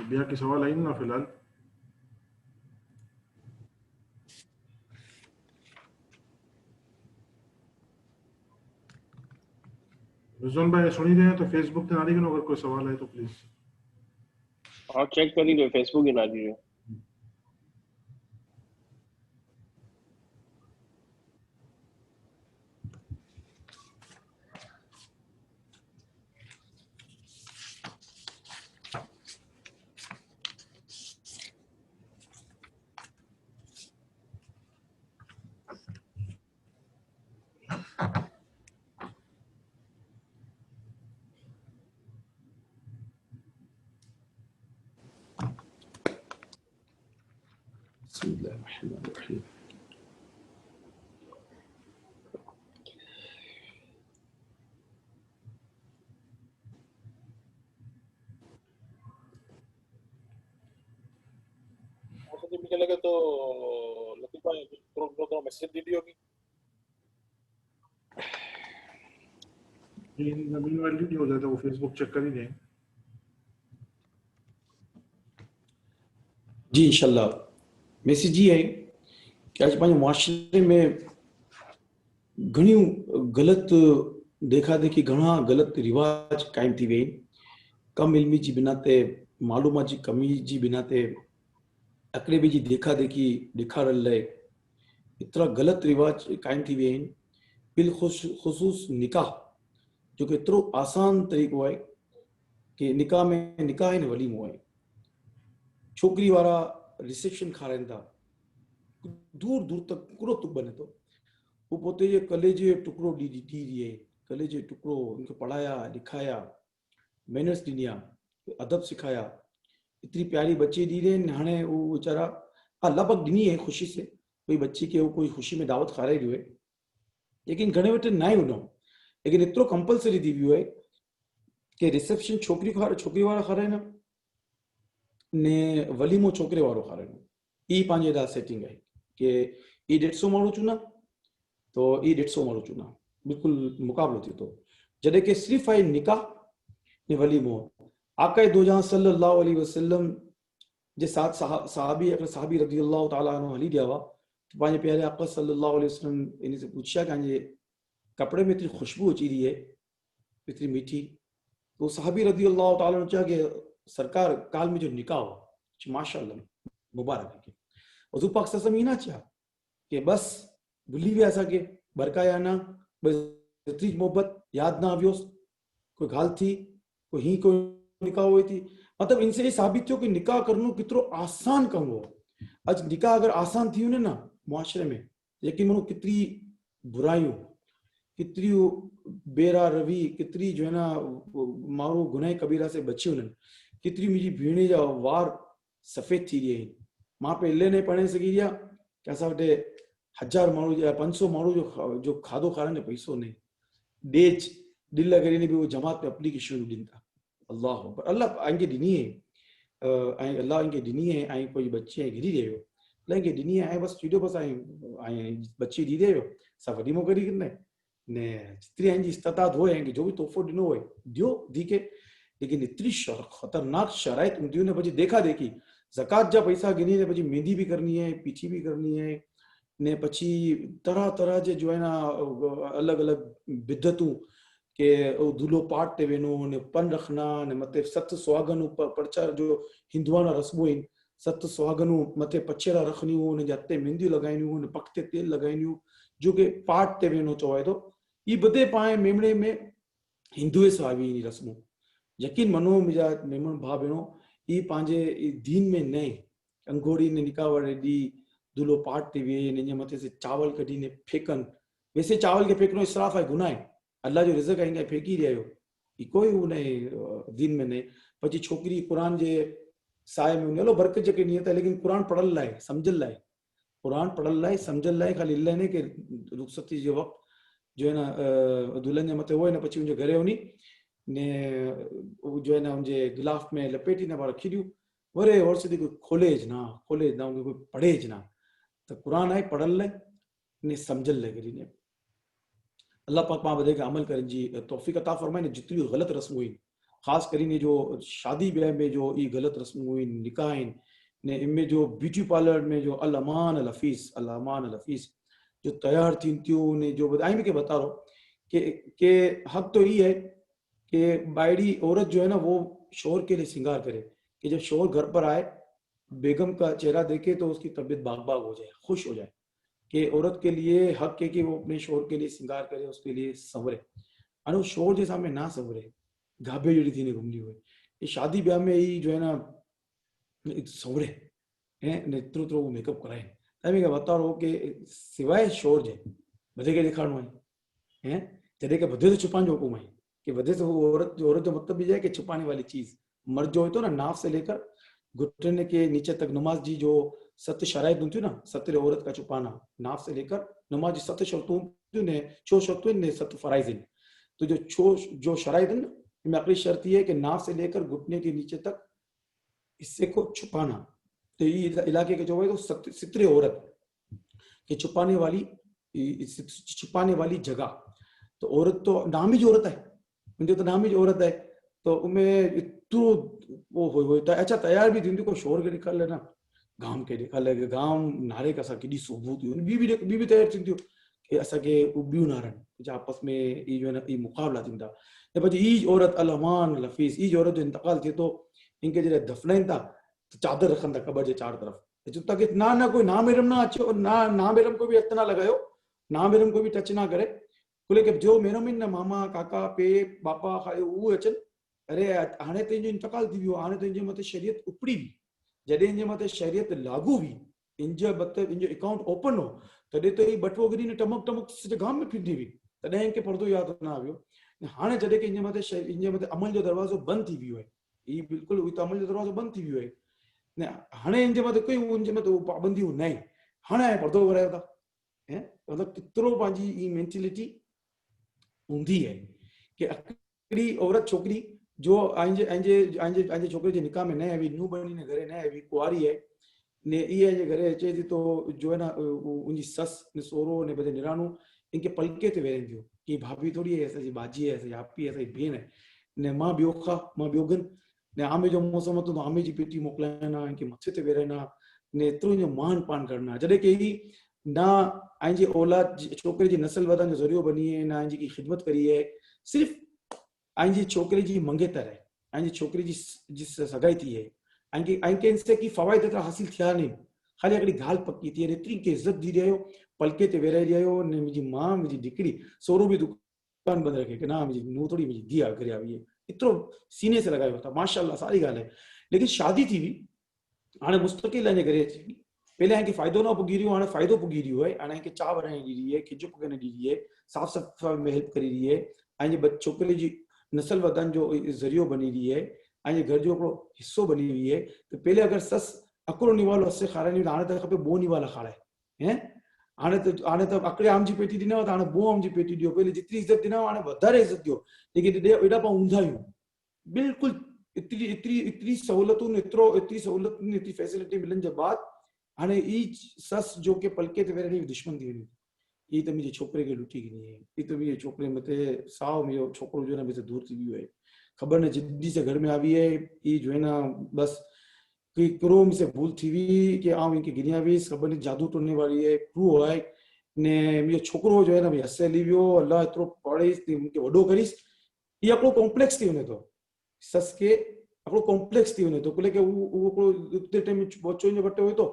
बिया की सवाल आई ना फिलहाल रिजवान भाई सुनी रहे हैं तो फेसबुक पे ना दी अगर कोई सवाल है तो प्लीज
हाँ चेक कर लीजिए फेसबुक ही ना दीजिए
बिस्मिल्लाहिर्रहमानिर्रहीम।
मुझे भी लगे तो लतीफा तो मैसेज दी दी होगी।
ये नवीन वाली हो जाता है वो फेसबुक चेक कर ही दें
जी इंशाल्लाह। मैसेज ये है कि आज पंहिंजे मुआशरे में घणियूं ग़लत देखा देखी, घणा ग़लत रिवाज कायम थी विया आहिनि। कम इल्मी जी बिना ते, मालूमात जी कमी जी बिना ते, अकड़ेबी जी देखा देखी ॾेखारण लाइ एतिरा ग़लत रिवाज कायम थी विया आहिनि। बिलख़ुसूस निकाह जो कि एतिरो आसान तरीक़ो आहे कि निकाह में निकाह आहिनि वलीमो आहे। छोकिरी वारा रिसेप्शन खाराइनि था, दूर दूर तक पूरो तुक बने थो। वो पोते जे कलेजे जो टुकड़ो दी दिए, कलेजे जो टुकड़ो उनके पढ़ाया लिखाया, मैनर्स ॾिनी आहे, अदब सिखाया, इतनी प्यारी बच्ची दी रहे हाणे वो बेचारा लगभग ॾिनी है ख़ुशी से, कोई बच्ची के वो कोई ख़ुशी में दावत खाराई रहियो है, लेकिन घणे वटि न आहे उन, लेकिन एतिरो कंपलसरी थी वियो आहे कि रिसेप्शन छोकिरी वारा खाराइनि ने वलीमो छोकिरे वारो खाराइनि। ई पंहिंजे लाइ सेटिंग आहे कि ई 150 माण्हू चुना तो ई 150 माण्हू चुना, बिल्कुलु मुक़ाबिलो थी थो। जॾहिं कि सिर्फ़ु आहे निकाह ने वलीमो। आक़ाए दो जहां सल्लल्लाहु अलैहि वसल्लम जे साथ सहाबी रज़ी अल्लाह ताला अन्हु हली गया हुआ तो पंहिंजे प्यारे आक़ा सल्लल्लाहु अलैहि वसल्लम इन से पूछा कि पंहिंजे कपड़े में इतनी खुशबू अची रही है, इतनी मीठी। तो सहाबी रज़ी अल्लाह ताला ने चया कि सरकार काल में जो निकाह हो माशाअल्लाह मुबारक है। हज़ूर पाक सल्लल्लाहु अलैहि वसल्लम ना चया कि बस भुली विया असांखे बरकाया ना, बस एतिरी मोहब्बत यादि ना आवियोसि, कोई ॻाल्हि थी, कोई ही कोई निकाह हुई थी। मतलब इनसे ये साबित थियो कि निकाह करनो कितरो आसान कम हो। आज निकाह अगर आसान थी वञे ना मुआशरे में, लेकिन मानो कितरी बुराइयों, कितरी बेरा रवी, कितरी जो है ना माण्हू गुनाह कबीरा से बची वञनि, कितरी मुंहिंजी भेण जा वार सफ़ेद थी रहिया आहिनि। मां पहले न पढ़े सघी रहिया कि असां वटि 1000 माण्हू या 500 माण्हू जो खाधो खाराइण जो पैसो न डेज दिल करे भी वो जमात में एप्लीकेशन ॾिनि था। अल्लाह अल्लाह इनके ॾिनी है, अल्लाह इनके ॾिनी है। ऐं कोई बच्चे गिरी रहियो अल्लाह इनके ॾिनी है, बस चीडो बस बच्ची दी रहियो असां वॾी मोकरी ने जितनी इनकी इस्तात हो कि जो भी तोहफो ॾिनो हुए दियो दी के, लेकिन इतनी खतरनाक शराइत हूंदी ने પછી देखा देखी ज़कात जा पैसा गिनी ने પછી मेहंदी भी करनी है, पीठी भी करनी है ने પછી तरह तरह जे जो है ना अलग अलग बिदतूं के दूल्हो पाट ते वेनो ने पन रखना ने मथे 7 सुहागनूं परचा जो हिंदुआना रस्मों आहिनि 7 सुहागनूं मथे पछेरा रखनियूं उन जे हथे मेहंदियूं लॻाइनियूं उन पग ते तेल लॻाइनियूं जो के पाट ते वेनो चवाए थो ई बधे पाए मेमणे में हिंदुए स्वावी रस्मूं यकीन मनो मुंहिंजा मेमण भाउ भेणो ई पंहिंजे दीन में न अंगोड़ी ने निकाह वारे ॾी दूल्हो पाट ते वेहे इन जे मथे से चावल कढी ने फेकनि वैसे चावल के फेकणो इसराफ़ आहे गुनाह आहे अल्लाह जो रिज़्क़ आहे ईअं फेकी रहियो ई कोई उन दीन में न पची छोकिरी क़ुरान जे साए में हलो बरकत जेके नियत आहे लेकिन क़ुरान पढ़ल लाइ सम्झल लाइ क़ुरान पढ़ल लाइ सम्झल लाइ ख़ाली इलाही न कि रुख़सती जे वक़्तु जो है ना दुल्हन जे मथे हो न पची उनजे घरे वञी ने जो है ना उनजे गिलाफ में लपेटी न पाण खिॾियूं वरे और सिधी कोई खोलेज ना उनखे कोई पढ़ेज ना तो कुरान आहे पढ़ल लाइ ने सम्झल लाइ करी ने अल्लाह पाक पाण बधे खे अमल करण जी तौफ़ीक़ अता फ़रमाए ने जितनी ग़लत रस्मूं आहिनि ख़ासि करे जो शादी ब्याह में जो ई ग़लत रस्मूं आहिनि निकाह आहिनि ने इनमें जो ब्यूटी पार्लर में जो अल अमान अल हफ़ीज़ जो तैयार थीन थियूं ने जो ॿुधाई के बता रहो कि हक़ तो ये है कि बायड़ी औरत जो है ना वो शोहर के लिए श्रृंगार करे कि जब शोहर घर पर आए बेगम का चेहरा देखे तो उसकी तबीयत बाग हो जाए खुश हो जाए कि औरत के लिए हक है कि वो अपने शोहर के लिए श्रृंगार करे उसके लिए संवरे अनु शोहर के सामने ना संवरे गाभे जड़ी थी घूमनी हुए ये शादी ब्याह में ही जो है ना संवरे नेतृत्व वो मेकअप कराए तभी क्या बता रहा हूँ कि सिवाय शोर जे बधे के दिखाणो है जॾहिं के बधे से छुपाने जो हुकुम है कि बधे से वो औरत जो मतलब भी है कि छुपाने वाली चीज मर्द जो होता है ना नाफ से लेकर घुटने के नीचे तक नमाज जी जो 7 शराइत होती ना 7 औरत का छुपाना नाफ से लेकर नमाज जी 7 शर्तों ने 6 शर्तों ने 7 फराइज हैं तो जो शराइत है ना इनमें आखिरी शर्त ये है कि नाफ से लेकर घुटने के नीचे तक हिस्से को छुपाना तो ये इलाके के जो है तो 7 औरत के छुपाने वाली जगह तो औरत तो नाम ही जो औरत है मुझे तो नाम ही जो औरत है तो उनमें इतो वो हो अच्छा तैयार भी थी को शोर के निकाल लेना गांव के निकाल ले गांव नारे का सा केडी सुबह थी बी तैयार थी कि असा के उबियो नारन आपस में ई जो है ना ई मुकाबला थींदा ने પછી ई औरत अल अमान अल हफ़ीज़ ई औरत जो इंतकाल थे तो इनके जरे दफनाइन था तो चादर रखन था कबर के चार तरफ जो तक ना कोई ना मेरम ना अचो ना मेरम को भी हथ ना लगायो ना मेरम को भी टच ना करे बोले कि जो मेरम इन मामा काका पे बापा खाए वो अचन अरे हाणे तो इनजो इंतकाल थी वियो हाणे तो इनजे मथे शरीयत उपड़ी हुई जॾहिं इनजे मथे शरीयत लागू हुई इनजे मथे इनजो अकाउंट ओपन हो तॾहिं तो ही बटवोगिरी ने टमक सॼे गांव में फिरदी हुई तॾहिं इनखे पर्दो यादि न आयो हाणे जॾहिं की इनजे मथे अमल जो दरवाज़ो बंदि थी वियो आहे ही बिल्कुलु अमल जो दरवाज़ो बंदि थी वियो आहे ने हाणे इनजे मथे कोई उनजे मथे पाबंदियूं न आहिनि हाणे पर्दो करायो था मतिलबु केतिरो पंहिंजी ई मेंटेलिटी हूंदी है कि हिकिड़ी औरत छोकिरी जो आंजे छोकिरे जे निकाह में न आई नूं बणी ने घरे न आई कुआरी है ने इहे जे घरे अचे थी तो जो है ना उनजी सस ने सोरो ने बधे निराणू इनके पलके ते वेरनि थियूं कि भाभी थोड़ी है असांजी बाजी है असांजी आपी है असांजी भेण है ने मां ॿियो खा मां ॿियो गन ने आमे जो मौसम तो आमे जी पेटी मोकिलाइणा इनके मथे ते वेराइणा ने एतिरो इनजो मान पान करणा जॾहिं की ही ना आंजी औलाद छोकिरे जी नस्ल वधण जो ज़रियो बनी है ना आंजी की ख़िदमत करी है सिर्फ़ आंजी छोकिरे जी मंगेतर है आंजी छोकिरे जी सगाई थी है आंके इनसे की फ़वाइद एतिरा हासिल थिया नहीं खाली हिकिड़ी ॻाल्हि पकी थी एतिरी के इज़त दी रहियो पलके ते वेराए रहियो ने मुंहिंजी मां मुंहिंजी दिकड़ी सोरो बि दुकान बंदि रखे कि ना मुंहिंजी नूंहं थोड़ी मुंहिंजी धीउ आहे घरे आई है एतिरो सीने से लॻायो था माशाअल्लाह सारी ॻाल्हि है लेकिन शादी थी हुई हाणे मुस्तक़िल हिन घरे अची पहले इनखे फ़ाइदो न पुगी रहियो हाणे फ़ाइदो पुगी रहियो आहे हाणे इनखे चाह बनाए ॾी रही है खिच पकने ॾी रही है साफ़ सफ़ाई में हेल्प करी रही है ऐं छोकिरे जी नस्ल वधण जो ज़रियो बनी रही है ऐं घर जो हिकिड़ो हिस्सो बनी हुई है तो पहले अगर सस अकड़ो निवालो असे खाराइणी त हाणे त खपे ॿो निवाला खाराए हाणे त अकड़े आम जी पेटी ॾिनो त हाणे ॿो आम जी पेटी ॾियो पहले जेतिरी इज़त ॾिना हाणे वधारे इज़त ॾियो लेकिन एॾा पाण ऊंधा आहियूं बिल्कुलु एतिरी सहूलियतूं एतिरी फैसिलिटी मिलण जे बाद हाणे ई सस जो के पलके ते वेरणी दुश्मन थी वञे ई त मुंहिंजे छोकिरे खे लुटी गिनी है ई त मुंहिंजे छोकिरे मथे साओ मुंहिंजो छोकिरो जो न मुंहिंजे दूर थी वियो है खबर न जिद्दी से घर में आई है ई जो है ना बस कि क्रोम से भूल थी हुई कि आऊं इनके गिनिया हुई खबर नहीं जादू टोड़ने वाली है क्रू है ने मुंहिंजो छोकिरो जो आहे न भई हसे हली वियो, अलाह एतिरो पढ़ाईस थी मूंखे वॾो करीस, इहो हिकिड़ो कॉम्प्लेक्स थी वञे थो, सस खे हिकिड़ो कॉम्प्लेक्स थी वञे थो, कुल खे उहो हिकिड़ो उते टाइम बच्चो जो वटि हुयो थो,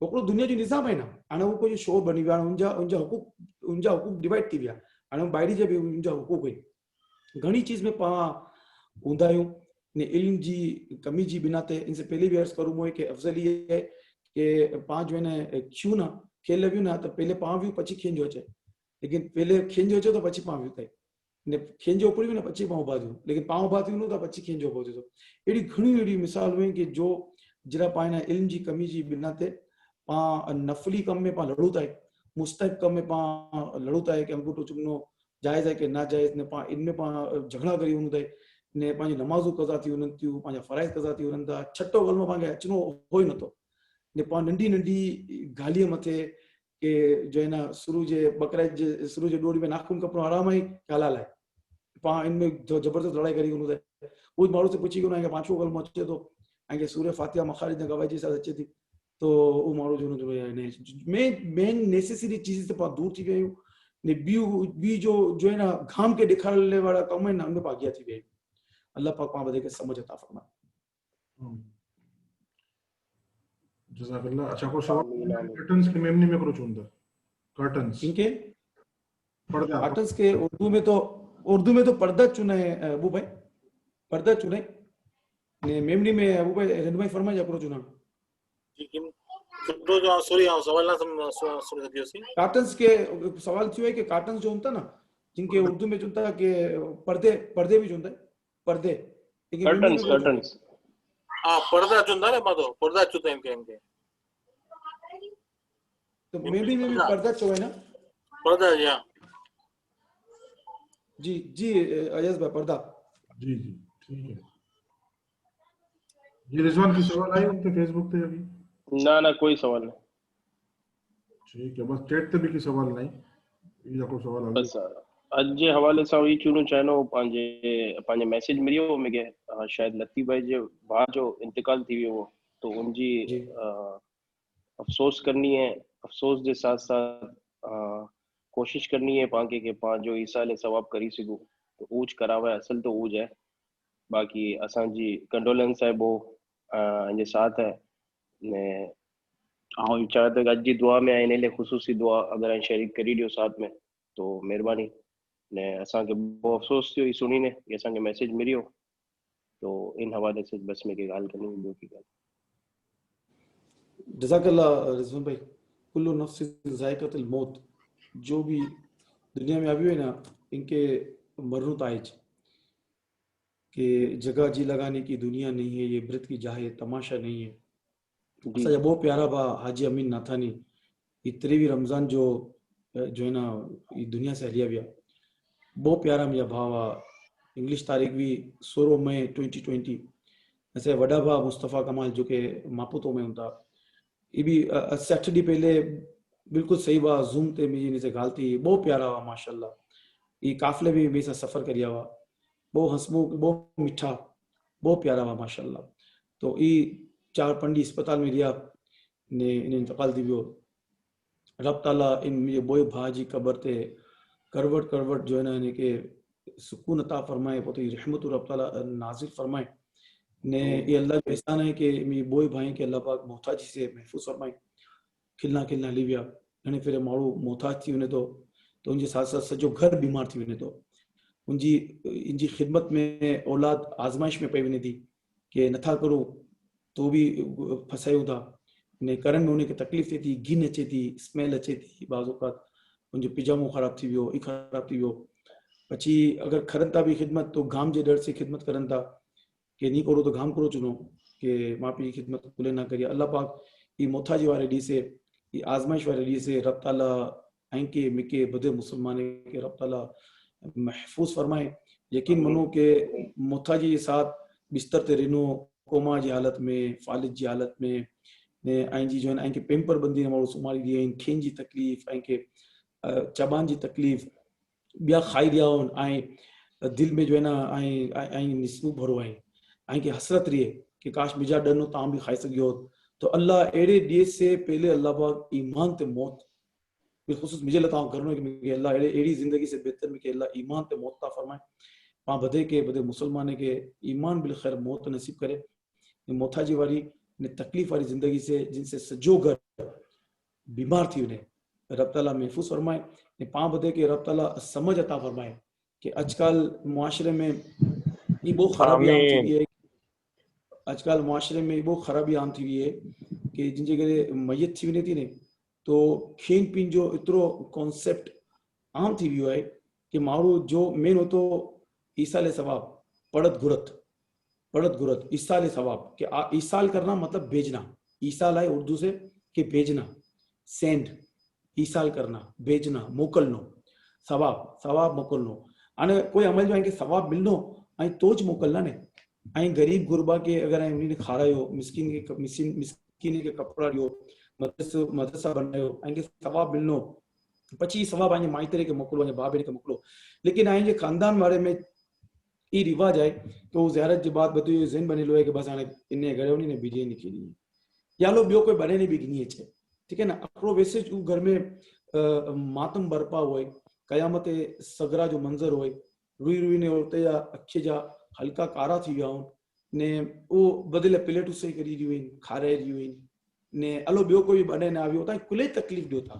हिकिड़ो दुनिया जो निज़ाम आहे न, हाणे उहो कोई शो बनी वियो, हाणे उनजा हुकूक डिवाइड थी विया, हाणे ॿाहिरि जा बि उनजा हुकूक आहिनि, घणी चीज़ में पाण हूंदा आहियूं ने इल्म जी कमी जी बिना ते। इनसे पहले भी अर्ज करूँ मोए कि अफजल ये है कि पांच जो है ना क्यों ना खेल भी ना तो पहले पां भी पची खेंजो अचे, लेकिन पहले खेंजो अचे तो पची पां भी थे ने खेंजो ऊपर भी ना पची पां बाजू, लेकिन पां बाजू नो तो पची खेंजो पहुंचे तो एडी घणी एडी मिसाल हुई कि जो जरा पाए इल्म जी कमी जी बिना ते पां नफली कम में पां लड़ू था, मुस्तहब कम में पां लड़ू था कि अंगूठो चुमनो जायज़ है कि ना जायज़ ने पां इनमें पां झगड़ा करी वञू था ने पांजी नमाज़ू कज़ा थी वञनि थियूं, पंहिंजा फ़राइज़ कज़ा थी वञनि था, छठो कलमो पाण खे अचणो हो ई नथो ने पाण नंढी नंढी ॻाल्हिअ मथे के जो है ना शुरू जे बकरीद जे शुरू जे ॾोरी में नाखून कपड़ो हराम ई हलाल आहे, पाण इनमें ज़बरदस्त लड़ाई करी वञू था, उहो माण्हू से पुछी वञो कि पांचवो कलमो अचे थो ऐं के सूरह फातिहा मखारिज गवाही जे साथ अचे थी, तो उहो माण्हू जो मेन नेसेसरी चीज़ से पाण दूर थी विया आहियूं ने ॿी जो है ना घाम के ॾेखारण वारा कम आहिनि उनमें पाण अॻियां थी विया आहियूं। अल्लाह पाक पाण बदे के समझ अता फरमाए।
जज़ाकल्लाह। अच्छा को सवाल
आमीन आमीन।
कर्टन्स के मेमनी में करो चुनता कर्टन्स
इनके
पर्दा
कर्टन्स के उर्दू में तो पर्दा चुना है अबू भाई, पर्दा चुने ने मेमनी में अबू भाई रहनुमाई फरमाए जा करो चुना
सॉरी सवाल ना सुन सकियो सी।
कार्टन्स के सवाल थियो है कि कार्टन्स जो होता ना जिनके उर्दू में चुनता है कि पर्दे भी चुनता है पर्दे, लेकिन मेमनी में
कर्टन्स
हां पर्दा चुनता है मातो पर्दा चुनता है इनके
तो मेमनी में भी पर्दा चो है ना
पर्दा या
जी अय्यज भाई पर्दा
जी ठीक है। ये रिजवान की सवाल आई उनके फेसबुक पे अभी
ना कोई सवाल नहीं,
ठीक है, बस चैट पे भी की सवाल नहीं ये को सवाल आ
बस अज जे हवाले सां ई चूनो चाहनो पंहिंजे मैसेज मिलियो मूंखे शायद लतीफ़ भाई जे भाउ जो इंतकाल थी वियो हो, तो उनजी अफ़सोस करनी है, अफ़सोस के साथ साथ कोशिश करनी है पाण खे कि पाण जो ईसाले सवाब करी सघूं, तो ऊज करावे असल तो ऊज है, बाक़ी असांजी कंडोलेंस है वो जे साथ है ने हाँ चाहे तो अज जी दुआ में इन लिए ख़ुसूसी दुआ अगर शरीक करी दियो साथ में तो मेहरबानी ने असांखे बहुत अफ़सोस थियो ई सुनी ने कि असांखे मैसेज मिलियो, तो इन हवाले से बस में के ॻाल्हि करनी हुई ॿियो की ॻाल्हि।
जज़ाकल्लाह रिज़वान भाई, कुल्लु नफ्सिन ज़ाइक़तुल मौत, जो भी दुनिया में आयो है ना इनके मरनु ताइज कि जगह जी लगाने की दुनिया नहीं है, ये इबरत की जाहे तमाशा नहीं है। असांजा बहुत प्यारा भा हाजी अमीन नाथानी ये 23 रमज़ान जो है ना ये दुनिया से हलिया विया, बहुत प्यारा मुझा भाव आ, इंग्लिश तारीख भी 16 मई 2020। ऐसे वड़ा भा मुस्तफ़ा कमाल जो के मापुतो में होता, ये भी 60 ॾींहं पहले बिल्कुल सही बा ज़ूम ते मुझे इनसे गाल थी, बहुत प्यारा हुआ माशाल्लाह, ये काफ़िले भी मेरे साथ सफ़र करिया हुआ, बहुत हंसमुख बहुत मिठा बहुत प्यारा हुआ माशाल्लाह। तो ये 4-5 ॾींहं अस्पताल में रिया ने इन इंतकाल थी वियो। रब ताला इन मुझे बोए भाउ जी क़बर ते करवट जो है ना इनके सुकून अता फरमाए, पोइ तो रहमत रब ताला नाज़िल फरमाए ने ये अल्लाह जो एहसान है कि मेरे बोए भाई के अल्लाह पाक मोहताजी से महफूज फरमाए। खिलना हली विया घणे फेरे माण्हू मोहताज थी वञे तो उनके साथ साथ सॼो घर बीमार थी वञे तो, इनजी ख़िदमत में औलाद आज़माइश में पई वञे थी कि नथा करूं तो भी फसायूं था ने करण में उनखे तकलीफ़ थिए थी, घिन अचे थी, स्मेल अचे थी, बाज़ औक़ात उनजो पिजामो ख़राब थी वियो, ई ख़राब थी वियो, पची अगर करन था भी खिदमत तो घाम जे डर से खिदमत करन था कि नहीं करो तो घाम करो चुनो कि माँ पी की खिदमत खुले ना करिए। अल्लाह पाक ये मोहताजी वाले डी से ये आजमाइश वाले डी से रब ताला आंके मिके बदे मुसलमान के रब ताला महफूज फरमाए। यकीन मनो के मोहताजी के साथ बिस्तर ते रिनो कोमा जी हालत में फालिज जी हालत में ने आई जी जो है ना पेम्पर बंदी ने माण्हू सुम्हारी दी आहिनि, खेनि जी तकलीफ़ ऐं चबान जी तकलीफ़ ॿिया खाई दिया ऐं दिल में जो है ना ऐं निस्बू भरो ऐं के हसरत रही कि काश बिजा डनो ताम भी खाई सकियो। तो अल्लाह एड़े ॾींहं से पहले अल्लाह पाक ईमान ते मौत बिलखुसूस मुझे लता करनो कि मूंखे अल्लाह अहिड़ी ज़िंदगी से बेहतर मूंखे अल्लाह ईमान ते मौत अता फरमाए, पां बधे मुसलमान के ईमान बिल खैर मौत नसीब करे, मौथा जी वारी ने तकलीफ़ वारी ज़िंदगी से जिनसे सजो घर बीमार थी वञे, रब ताला महफूज़ फरमाए ने पां बधे के रब ताला समझ अता फरमाए कि अजकल मुआशरे में ये बहुत खराबी आम थी हुई है, अजकल मुआशरे में वो खराबी आम थी हुई है कि जिनके करे मैयत थी वञे थी ने तो खेन पीन जो एतिरो कॉन्सेप्ट आम थी वियो है कि माण्हू जो मेन होतो ईसाले सवाब पढ़त घुरत ईसाले सवाब कि ईसाल करना मतलब भेजना, ईसाल है उर्दू से कि भेजना, सेंड, ईसाल करना, भेजना, मोकलनो, सवाब मोकलनो। हाणे कोई अमल जो है सवाब मिलनो ऐं तो ज मोकलना ने, ऐं गरीब गुरबा के अगर ऐं उन्हें खारायो, मिस्किन के कपड़ा ॾियो, मदरसा बनायो, ऐं सवाब मिलनो, पची सवाब आए माइतरे के मोकलो, आए भाउ भेण के मोकलो। लेकिन आए खानदान वारे में ये रिवाज है तो ज़ियारत के बाद बतो ज़हन बनेलो है कि बस हाणे इन घरे वञी ने बिरयानी खीरी या लो ॿियो कोई बने ने भी गिनी अचे, ठीक है ना। अकड़ो वैसे घर में मातम बरपा हुए, कयामत सगरा जो मंजर हुए, रुई ने औरते जा अखि जा हल्का कारा थी विया ने वो बदिल प्लेटूं सही करी ॾियूं आहिनि, खाराए ॾियूं आहिनि ने अलो ॿियो कोई बने ना आवियो, तव्हां कुले तकलीफ़ ॾियो था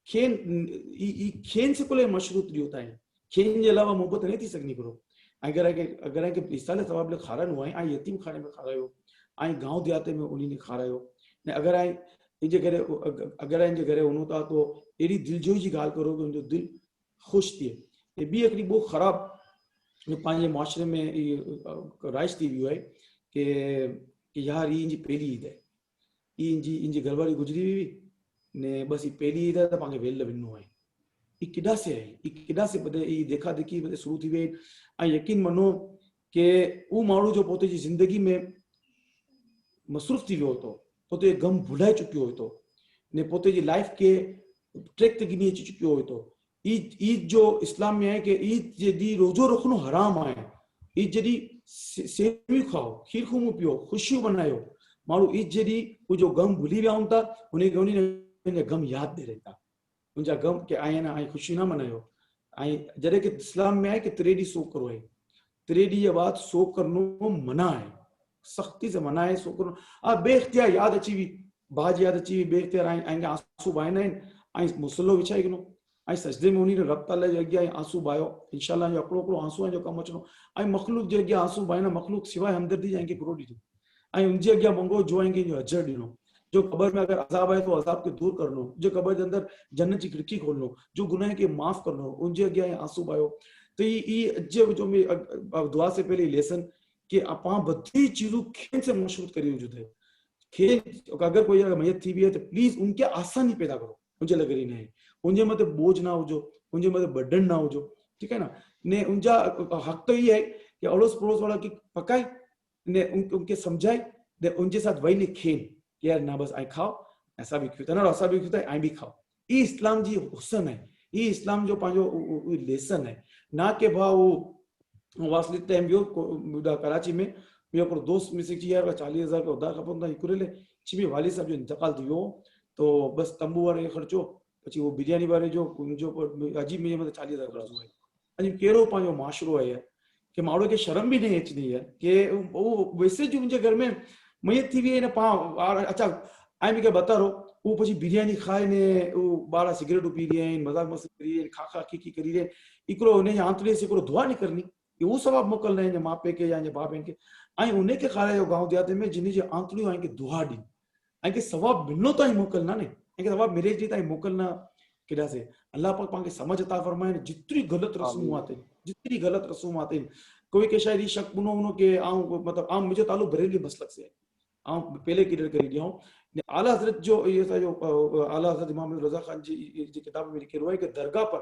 खेन से कुले मशरूत ॾियो था, खेन जे अलावा मोहबत नहीं थी सघनी करो। अगर के ईसाले सवाब लाइ खाराइणो आहे ऐं यतीम खाने में खारायो, ऐं गांव देहात में उन्हीं ने खारायो ने, अगर इंजे घरे वञो था तो अहिड़ी दिलजोई जी ॻाल्हि करो कि उनजो दिल ख़ुशि थिए। ये ॿी हिकिड़ी बहुत ख़राब पंहिंजे मुआशरे में राइज थी वियो आहे कि यार ये इंजी पहली ईद है, इंजी घरवारी गुजरी हुई ने बस ये पहली ईद है तो पांखे वेल वञिणो आहे। ये किॾा से है, ये किॾा से बदे ये देखा देखी बदे शुरू थी वई ऐं यकीन मनो कि उहो माण्हू जो पोते जी ज़िंदगी में मसरूफ़ थी वियो होतो, पोते गम भुलाए चुकियो होतो ने पोते जी लाइफ के ट्रैक ते गिनी अची चुकियो होतो। ईद जो इस्लाम में है कि ईद जॾहिं रोज़ो रखणो हराम आहे, ईद जॾहिं सेवियूं खाओ, खीर खूमो पियो, ख़ुशियूं मनायो, माण्हू ईद जॾहिं उहो जो गम भुली विया हूंदा उन्हें गम यादि ॾियनि था, उनजा गम के आए ना, खुशी ना मनायो। जॾहिं कि इस्लाम में है कि 3 ॾींहं सो करो है, 3 ॾींहं जे बाद सो करनो मना है, सख्ती से मना है सो करो। बेख्तियार याद अची हुई, बाज याद अची हुई, बेख्तियार आंसू बाहिना आहिनि, मुसलो विछाई गिनो, सजदे में उन्हीं रब ताला जे अॻियां आंसू बायो, इंशाअल्लाह जो हिकिड़ो आंसू जो कमु अचणो, मखलूक जे अॻियां आंसू बाहिना, मखलूक सिवाय हमदर्दी जे गुरो ॾिनो, उनजे अॻियां मंगो जो जो अजर ॾिनो, जो कबर में अगर अजाब है तो अजाब के दूर करनो, जो कबर के अंदर जन्नत की खिड़की खोलनो, जो गुनाह के माफ करनो, उनजे अॻियां आंसू बायो। तो ये जो में दुआ से पहले लेसन कि पां बधी चीजों खेन से मशरूत करी हुजे, खेन अगर कोई मैयत थी भी है तो प्लीज उनके आसानी पैदा करो, उनजे लगे न उनजे मत बोझ ना हुजो, उनजे मत बर्डन ना हुजो, ठीक है ना। ने उनजा हक तो ये है कि अड़ोस पड़ोस वाला की पकाए ने उनके समझाए ने उनके साथ वही ने खेन यार ना बस आई खाओ, ऐसा भी क्यों ना ऐसा भी क्यों आई भी खाओ। ये इस्लाम जी हुसन है, ये इस्लाम जो पांजो लेसन है, ना के भाव वासलित टाइम बियो कराची में बियो दोस्त में से यार 40,000 का उधार खपंदा इकुरेले छिबी वाली साहब जो इंतकाल थी वियो तो बस तंबू वारे खर्चो पछी वो बिरयानी वारे जो अजीब में मतलब 40,000 खर्च हुआ है। अजी केरो पांजो माशरो है कि माण्हू के शर्म भी नहीं अचनी है कि वो वैसे जो मुझे घर में मैयत थी हुई है अच्छा आई मूंखे बता रहो वो पछी बिरयानी खाए ने वो बारा सिगरेटू पी रही है, मजाक मस्ती करी रही है, खा खी करी रही है, इकड़ो उन आंतड़े से दुआ नहीं करनी, वो सवाब मोकलना है माँ पे के या भाउ भेण के, उन के खारायो गांव देहात में जिन जी आंतड़ियों के दुआ दी के सवाब मिलनो ताई मोकलना ने सवाब मेरे जी ताई मोकलना केड़ा से। अल्लाह पाक पाके समझ अता फरमाए जितनी गलत रसूमात जितनी गलत रसूमात कोई के शायद शक बुनो उनो के मतलब मुझे ताल्लुक बरेली मसलक से पहले क्लियर करी दिया हूं। आला हजरत जो आला हजरत इमाम रजा खान जी किताब में लिखे हुआ है कि दरगाह पर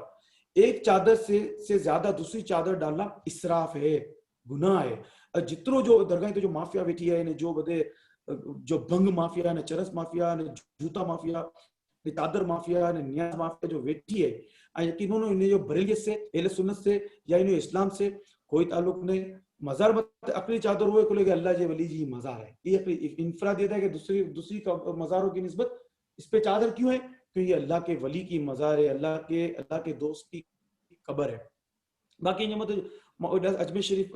एक चादर से ज्यादा दूसरी चादर डालना इसराफ है, गुनाह है। जितनो जो दरगाह तो जो माफिया बैठी है जो बदे जो भंग माफिया ने चरस माफिया ने जूता माफिया ने चादर माफिया ने न्याज माफिया जो बैठी है यकीन इन जो बरेलियत से अहले सुन्नत से या इन इस्लाम से कोई ताल्लुक नहीं। मजार मत अकली चादर हुए को लेके अल्लाह जे वली जी मजार है, ये इंफरादियत है कि दूसरी मजारों की निस्बत इस पे चादर क्यों है तो ये अल्लाह के वली की मज़ार है, अल्लाह के दोस्त की कब्र है। बाकी ईअं मत अजमेर शरीफ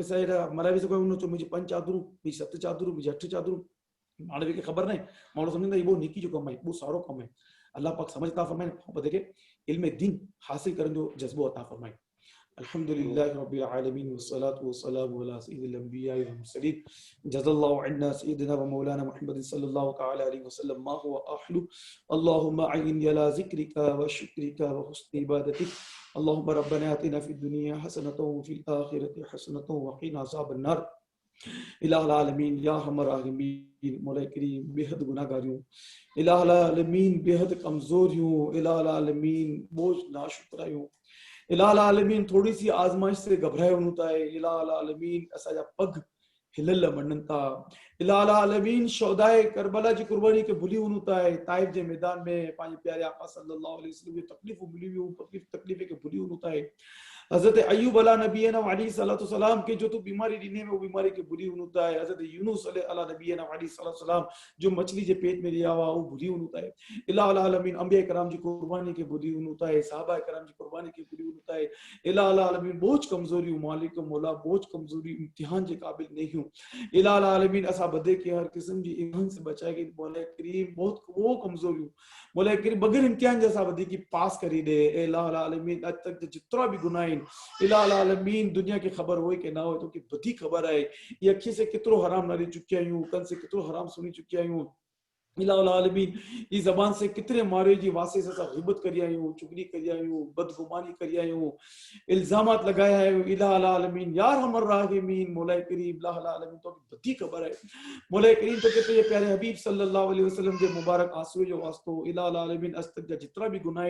मलावी से कोई उन मुंहिंजी 5 चादरूं, मुंहिंजी 7 चादरूं, मुंहिंजी 8 चादरूं, माण्हू खे ख़बर न आहे, माण्हू सम्झंदा इहो नेकी जो कमु आहे, उहो सारो कमु आहे। अल्लाह पाक समझ अता फरमाए, मोहब्बत के इल्म दीन हासिल करण जो जज्बो अता फरमाए। अल्हम्दुलिल्लाह रब्बिल आलमीन वस्सलातु वस्सलामु अला सय्यिदिल अंबिया वल मुरसलीन जज़ल्लाहु अन्ना सय्यिदना व मौलाना मुहम्मद सल्लल्लाहु तआला अलैहि वसल्लम मा हुवा अहलु अल्लाहुम्मा अइन्नी अला ज़िक्रिका व शुक्रिका व हुस्नि इबादतिक अल्लाहुम्मा रब्बना आतिना फिद दुनिया हसनतन व फिल आखिरति हसनतन व क़िना अज़ाबन नार। इलाहुल आलमीन या अरहमर राहिमीन, मौला करीम बेहद गुनाहगारियों, इलाहुल आलमीन बेहद कमजोरियों, इलाहुल आलमीन बोझ नाशुक्रायूं, इलाहुल आलमीन थोड़ी सी आजमाइश से घबराए होता है, इलाहुल आलमीन असाजा पग हिलल मनन था, इलाहुल आलमीन शोदाए करबला जी कुर्बानी के भुली होता है, ताइफ जे मैदान में पांच प्यारे आका सल्लल्लाहु अलैहि वसल्लम की तकलीफ मिली हुई तकलीफ के भुली होता है। हजरत अय्यूब अला नबीना अलैहि सलातो सलाम के जो तो बीमारी ॾिने में वो बीमारी के भुली होता है। हजरत यूनुस अला नबीना अलैहि सलातो सलाम जो मछली जे पेट में रिया हुआ वो भुली होता है। इलाहुल आलमीन अंबिया कराम जी कुर्बानी के भुली होता है, सहाबा कराम जी कुर्बानी के भुली होता है। इलाहुल आलमीन बोझ कमजोरी मालिक मौला बोझ कमजोरी इम्तिहान के काबिल नहीं हूं। इलाहुल आलमीन असा बदे के हर किस्म जी ईमान से बचाएगी मौला करीम बहुत वो कमजोरी मौला करीम बगैर इम्तिहान जैसा बदे की पास करी दे। इलाहुल आलमीन आज तक जितना भी गुनाह इलाहुल आलमीन दुनिया की खबर हो कि ना हो तो की बदी खबर है, ये अखी से कितरो हराम नारी चुकिया आहियूं, कन से कितरो हराम सुनी चुकिया आहियूं। इलाहुल आलमीन इस जबान से कितने मारे जी वासे से गिबत करी आयूं, चुगली करी आयूं, बदगुमानी करी आयूं, इल्जामात लगाया है। इलाहुल आलमीन यार हमर राहिमीन मौला करीम इलाहुल आलमीन तो बदी खबर है मौला करीम तो कहते ये प्यारे हबीब सल्लल्लाहु अलैहि वसल्लम के मुबारक आंसू जो वास्तो इलाहुल आलमीन अस्तक जा जितना भी गुनाह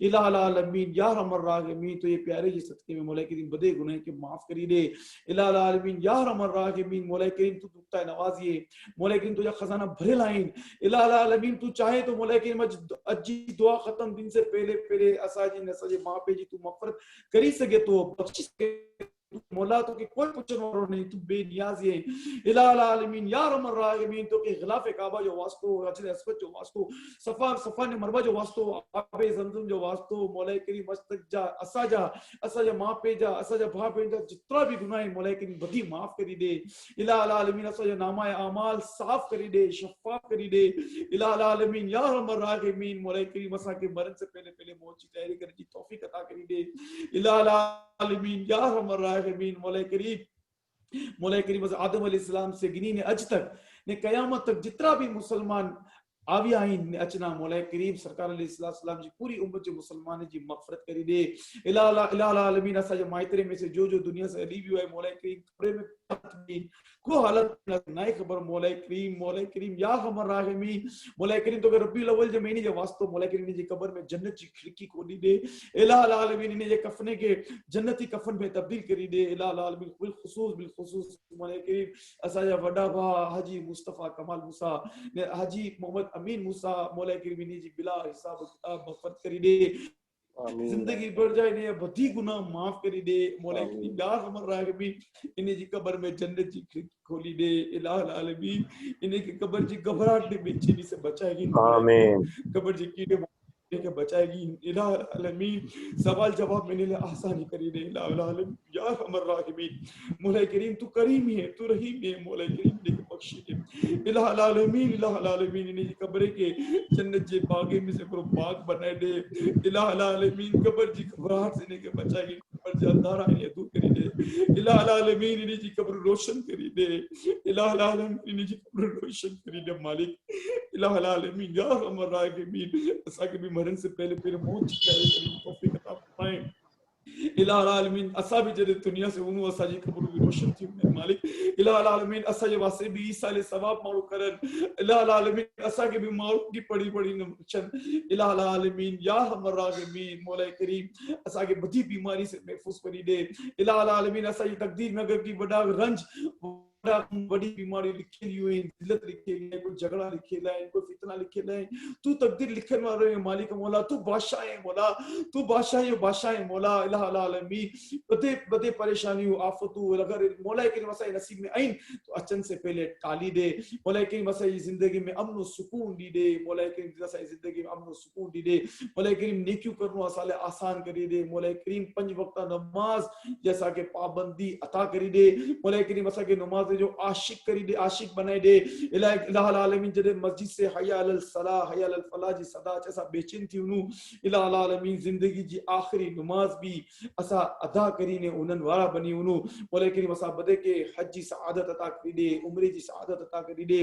इलाहुल आलमीन यार हमर राहिमीन तो ये प्यारे जी सदके में मौला करीम बदे गुनाह के माफ करी दे। इलाहुल आलमीन यार हमर राहिमीन मौला करीम तू दुखता नवाजिए मौला करीम तुझा खजाना भरे लाइन इलाहुल आलमीन तू चाहे तो मौला करीम अजी दुआ खत्म दिन से पहले पहले असाजी न सजे मां पे जी तू मगफरत करी सके तो बख्शिश मौला तो के कोई पुछण वारो नहीं, तू बेनियाज़ है। इलाहुल आलमीन या रहमर राहिमीन तो के गिलाफ काबा जो वास्तो अजर अस्वद जो वास्तो सफा ने मरवा जो वास्तो आबे जमजम जो वास्तो मौला करीम मस्तक जा असाजा मां पे जा असाजा भा पे जा जितना भी गुनाह मौला करीम बदी माफ करी दे। इलाहुल आलमीन असाजा नामाए अमाल साफ करी दे, शफाफ करी दे। इलाहुल आलमीन या रहमर राहिमीन मौला करीम असा के मरण से पहले पहले मौत की तैयारी करने की तौफीक अता करी दे। इलाहुल आलमीन या रहमर राहिमीन मौला करीम आदम अलैहिस्सलाम से गिनी ने अज तक ने कयामत तक जितना भी मुसलमान आविया आइन अचना मौला करीम सरकार अलैहिस्सलाम जी पूरी उम्मत जो मुसलमान जी मगफरत करी दे। इलाहुल आलमीन असा जो माइतरे में से जो दुनिया से हली भी है मौला करीम कब्र में को हालत नाए खबर मौला करीम या हमर राहिमीन मौला करीम तो रब्बीउल अव्वल जे महीने जे वास्तो मौला करीम जी कब्र में जन्नत जी खिड़की खोली दे। इलाहुल आलमीन ने जे कफने के जन्नती कफन में तब्दील करी दे। इलाहुल आलमीन बिल खुसूस मौला करीम असा जा वडा भा हाजी मुस्तफा कमाल मूसा ने हाजी मोहम्मद अमीन मूसा मौला करीम जी बिला हिसाब किताब मगफरत करी दे, जिंदगी बढ़ जाए ने बदी गुनाह माफ करी दे। मौला करीम या हमर राहिमीन इन्हें जी कब्र में जन्नत जी खिड़की खोली दे। इलाहुल आलमीन इन्हें की कब्र जी घबराहट ने बेचैनी से बचाएगी, आमीन कब्र जी कीड़े के बचाएगी। इलाहुल आलमीन सवाल जवाब में ने आसानी करी दे। इलाहुल आलमीन या हमर राहिमीन मौला करीम तू करीम है, तू रहीम है मौला करीम ने बख्शी दे। इलाहुल आलमीन इन्हें जी कब्र के जन्नत जे बागे में से को बाग बनाए दे। इलाहुल आलमीन कब्र जी घबराहट से ने के बचाएगी, कब्र जी अंधारा ने दूर करी दे। इलाहुल आलमीन इन्हें जी कब्र रोशन करी दे। इलाहुल आलमीन इन्हें जी कब्र रोशन करी दे मालिक। इलाहुल आलमीन या हमर राहिमीन असा के भी मरण से पहले पहले मौत की तैयारी करने की तौफीक अता फरमाए। इलाहुल आलमीन असा भी जदे दुनिया से उनु असा जी कब्र भी रोशन थी मालिक। इलाहुल आलमीन असा जे वासे भी ईसाले सवाब मारू करन। इलाहुल आलमीन असा के भी मारू की पड़ी न चन। इलाहुल आलमीन या हमर राहिमीन मौला करीम असा के बदी बीमारी से महफूज करी दे। इलाहुल आलमीन असा जी तकदीर में अगर की बड़ा रंज बड़ी बीमारी लिखी हुई है, जिल्लत लिखी है, कोई झगड़ा लिखेला है, कोई फितना लिखेला है, तू तकदीर लिखन वाले है मालिक मौला, तू बादशाह है मौला, तू बादशाह है मौला इलाह आलमीन। बदे बदे परेशानी हो आफत हो अगर मौला के मसाई नसीब में आइन तो अचन से पहले टाली दे, मौला के मसाई जिंदगी में अमन और सुकून दी दे, मौला के मसाई जिंदगी में अमन और सुकून दी दे, मौला करीम नेकियों करनो असाले आसान करी दे, मौला करीम 5 वक्त नमाज जैसा के पाबंदी अता करी दे, मौला करीम असा के नमाज जो आशिक करी दे, आशिक बनाए दे इलाह आलमीन। जदे मस्जिद से हया अल सलाह हया अल फलाह जी सदा जैसा बेचैन थी उनु इलाह आलमीन जिंदगी जी आखिरी नमाज भी असा अदा करी ने उनन वाला बनी उनु, मौला करीम असा बदे के हज जी सआदत अता करी दे, उम्रे जी सआदत अता करी दे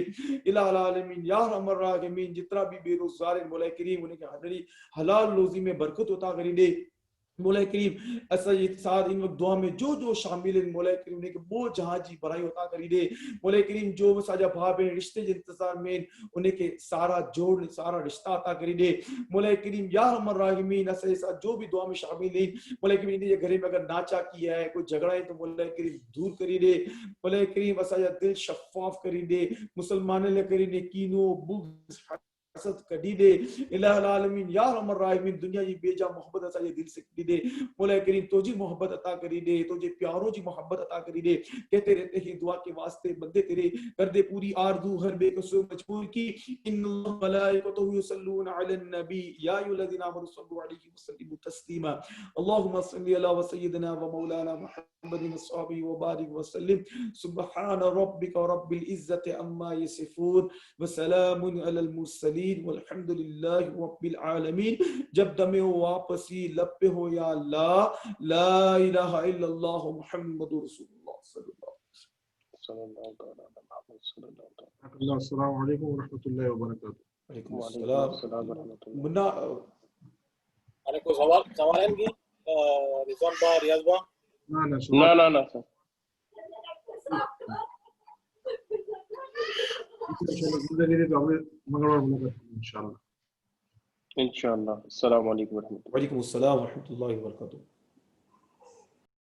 इलाह आलमीन। या रहमान राहिमीन जितना भी बेरोजगार है मौला करीम उन्हें हदरी हलाल रोजी में बरकत अता करी दे, मौला करीम ऐसा ये साथ इन वक्त दुआ में जो जो शामिल है मौला करीम ने वो जहां जी बराई होता करी दे, मौला करीम जो साजा भाव है रिश्ते के इंतजार में उन्हें के सारा जोड़ सारा रिश्ता अता करी दे, मौला करीम या रहमान राहिमीन ऐसा जो भी दुआ में शामिल है मौला करीम ने घरे में अगर नाचा किया है कोई झगड़ा है तो मौला करीम दूर करी दे, मौला करीम ऐसा दिल शफाफ करी दे, मुसलमानों ने करी ने कीनो बुग़्ज़ हसद कडी दे इलाह आलमीन। या रहमान राहिमीन दुनिया जी बेजा मोहब्बत असा ये दिल से कडी दे, मौला करीम तो जी मोहब्बत अता करी दे, तो जी प्यारों जी मोहब्बत अता करी दे। कहते रहते हैं दुआ के वास्ते बंदे तेरे कर दे पूरी आरज़ू हर बेकसूर मजबूर की, इन्नल्लाह मलाइकतहु युसल्लूना अलन नबी या अय्युहल्लज़ीना आमनू सल्लु अलैहि वसल्लिमु तस्लीमा। अल्लाहुम्मा सल्लि अला व सय्यिदिना व मौलाना मुहम्मदिन अस्सहाबी व बारिक व सल्लिम। सुब्हान रब्बिका रब्बिल इज्जति अम्मा यसिफून व सलामुन अलल मुरसलीन वल्हम्दुलिल्लाहि रब्बिल आलमीन। जब दमे हो वापसी लब पे हो या अल्लाह ला इलाहा इल्लल्लाह मुहम्मदुर रसूलुल्लाह सल्लल्लाहु
अलैहि वसल्लम। अस्सलाम वालेकुम व रहमतुल्लाहि व बरकातहू।
वालेकुम अस्सलाम। मुन्ना
अरे कोई सवाल है कि रिजवान बा रियाज बा
ना सर
इंशाल्लाह मंगलवार मुलाकात इंशाल्लाह।
इंशाल्लाह। अस्सलाम वालेकुम।
वालेकुम अस्सलाम व रहमतुल्लाहि व बरकातहू।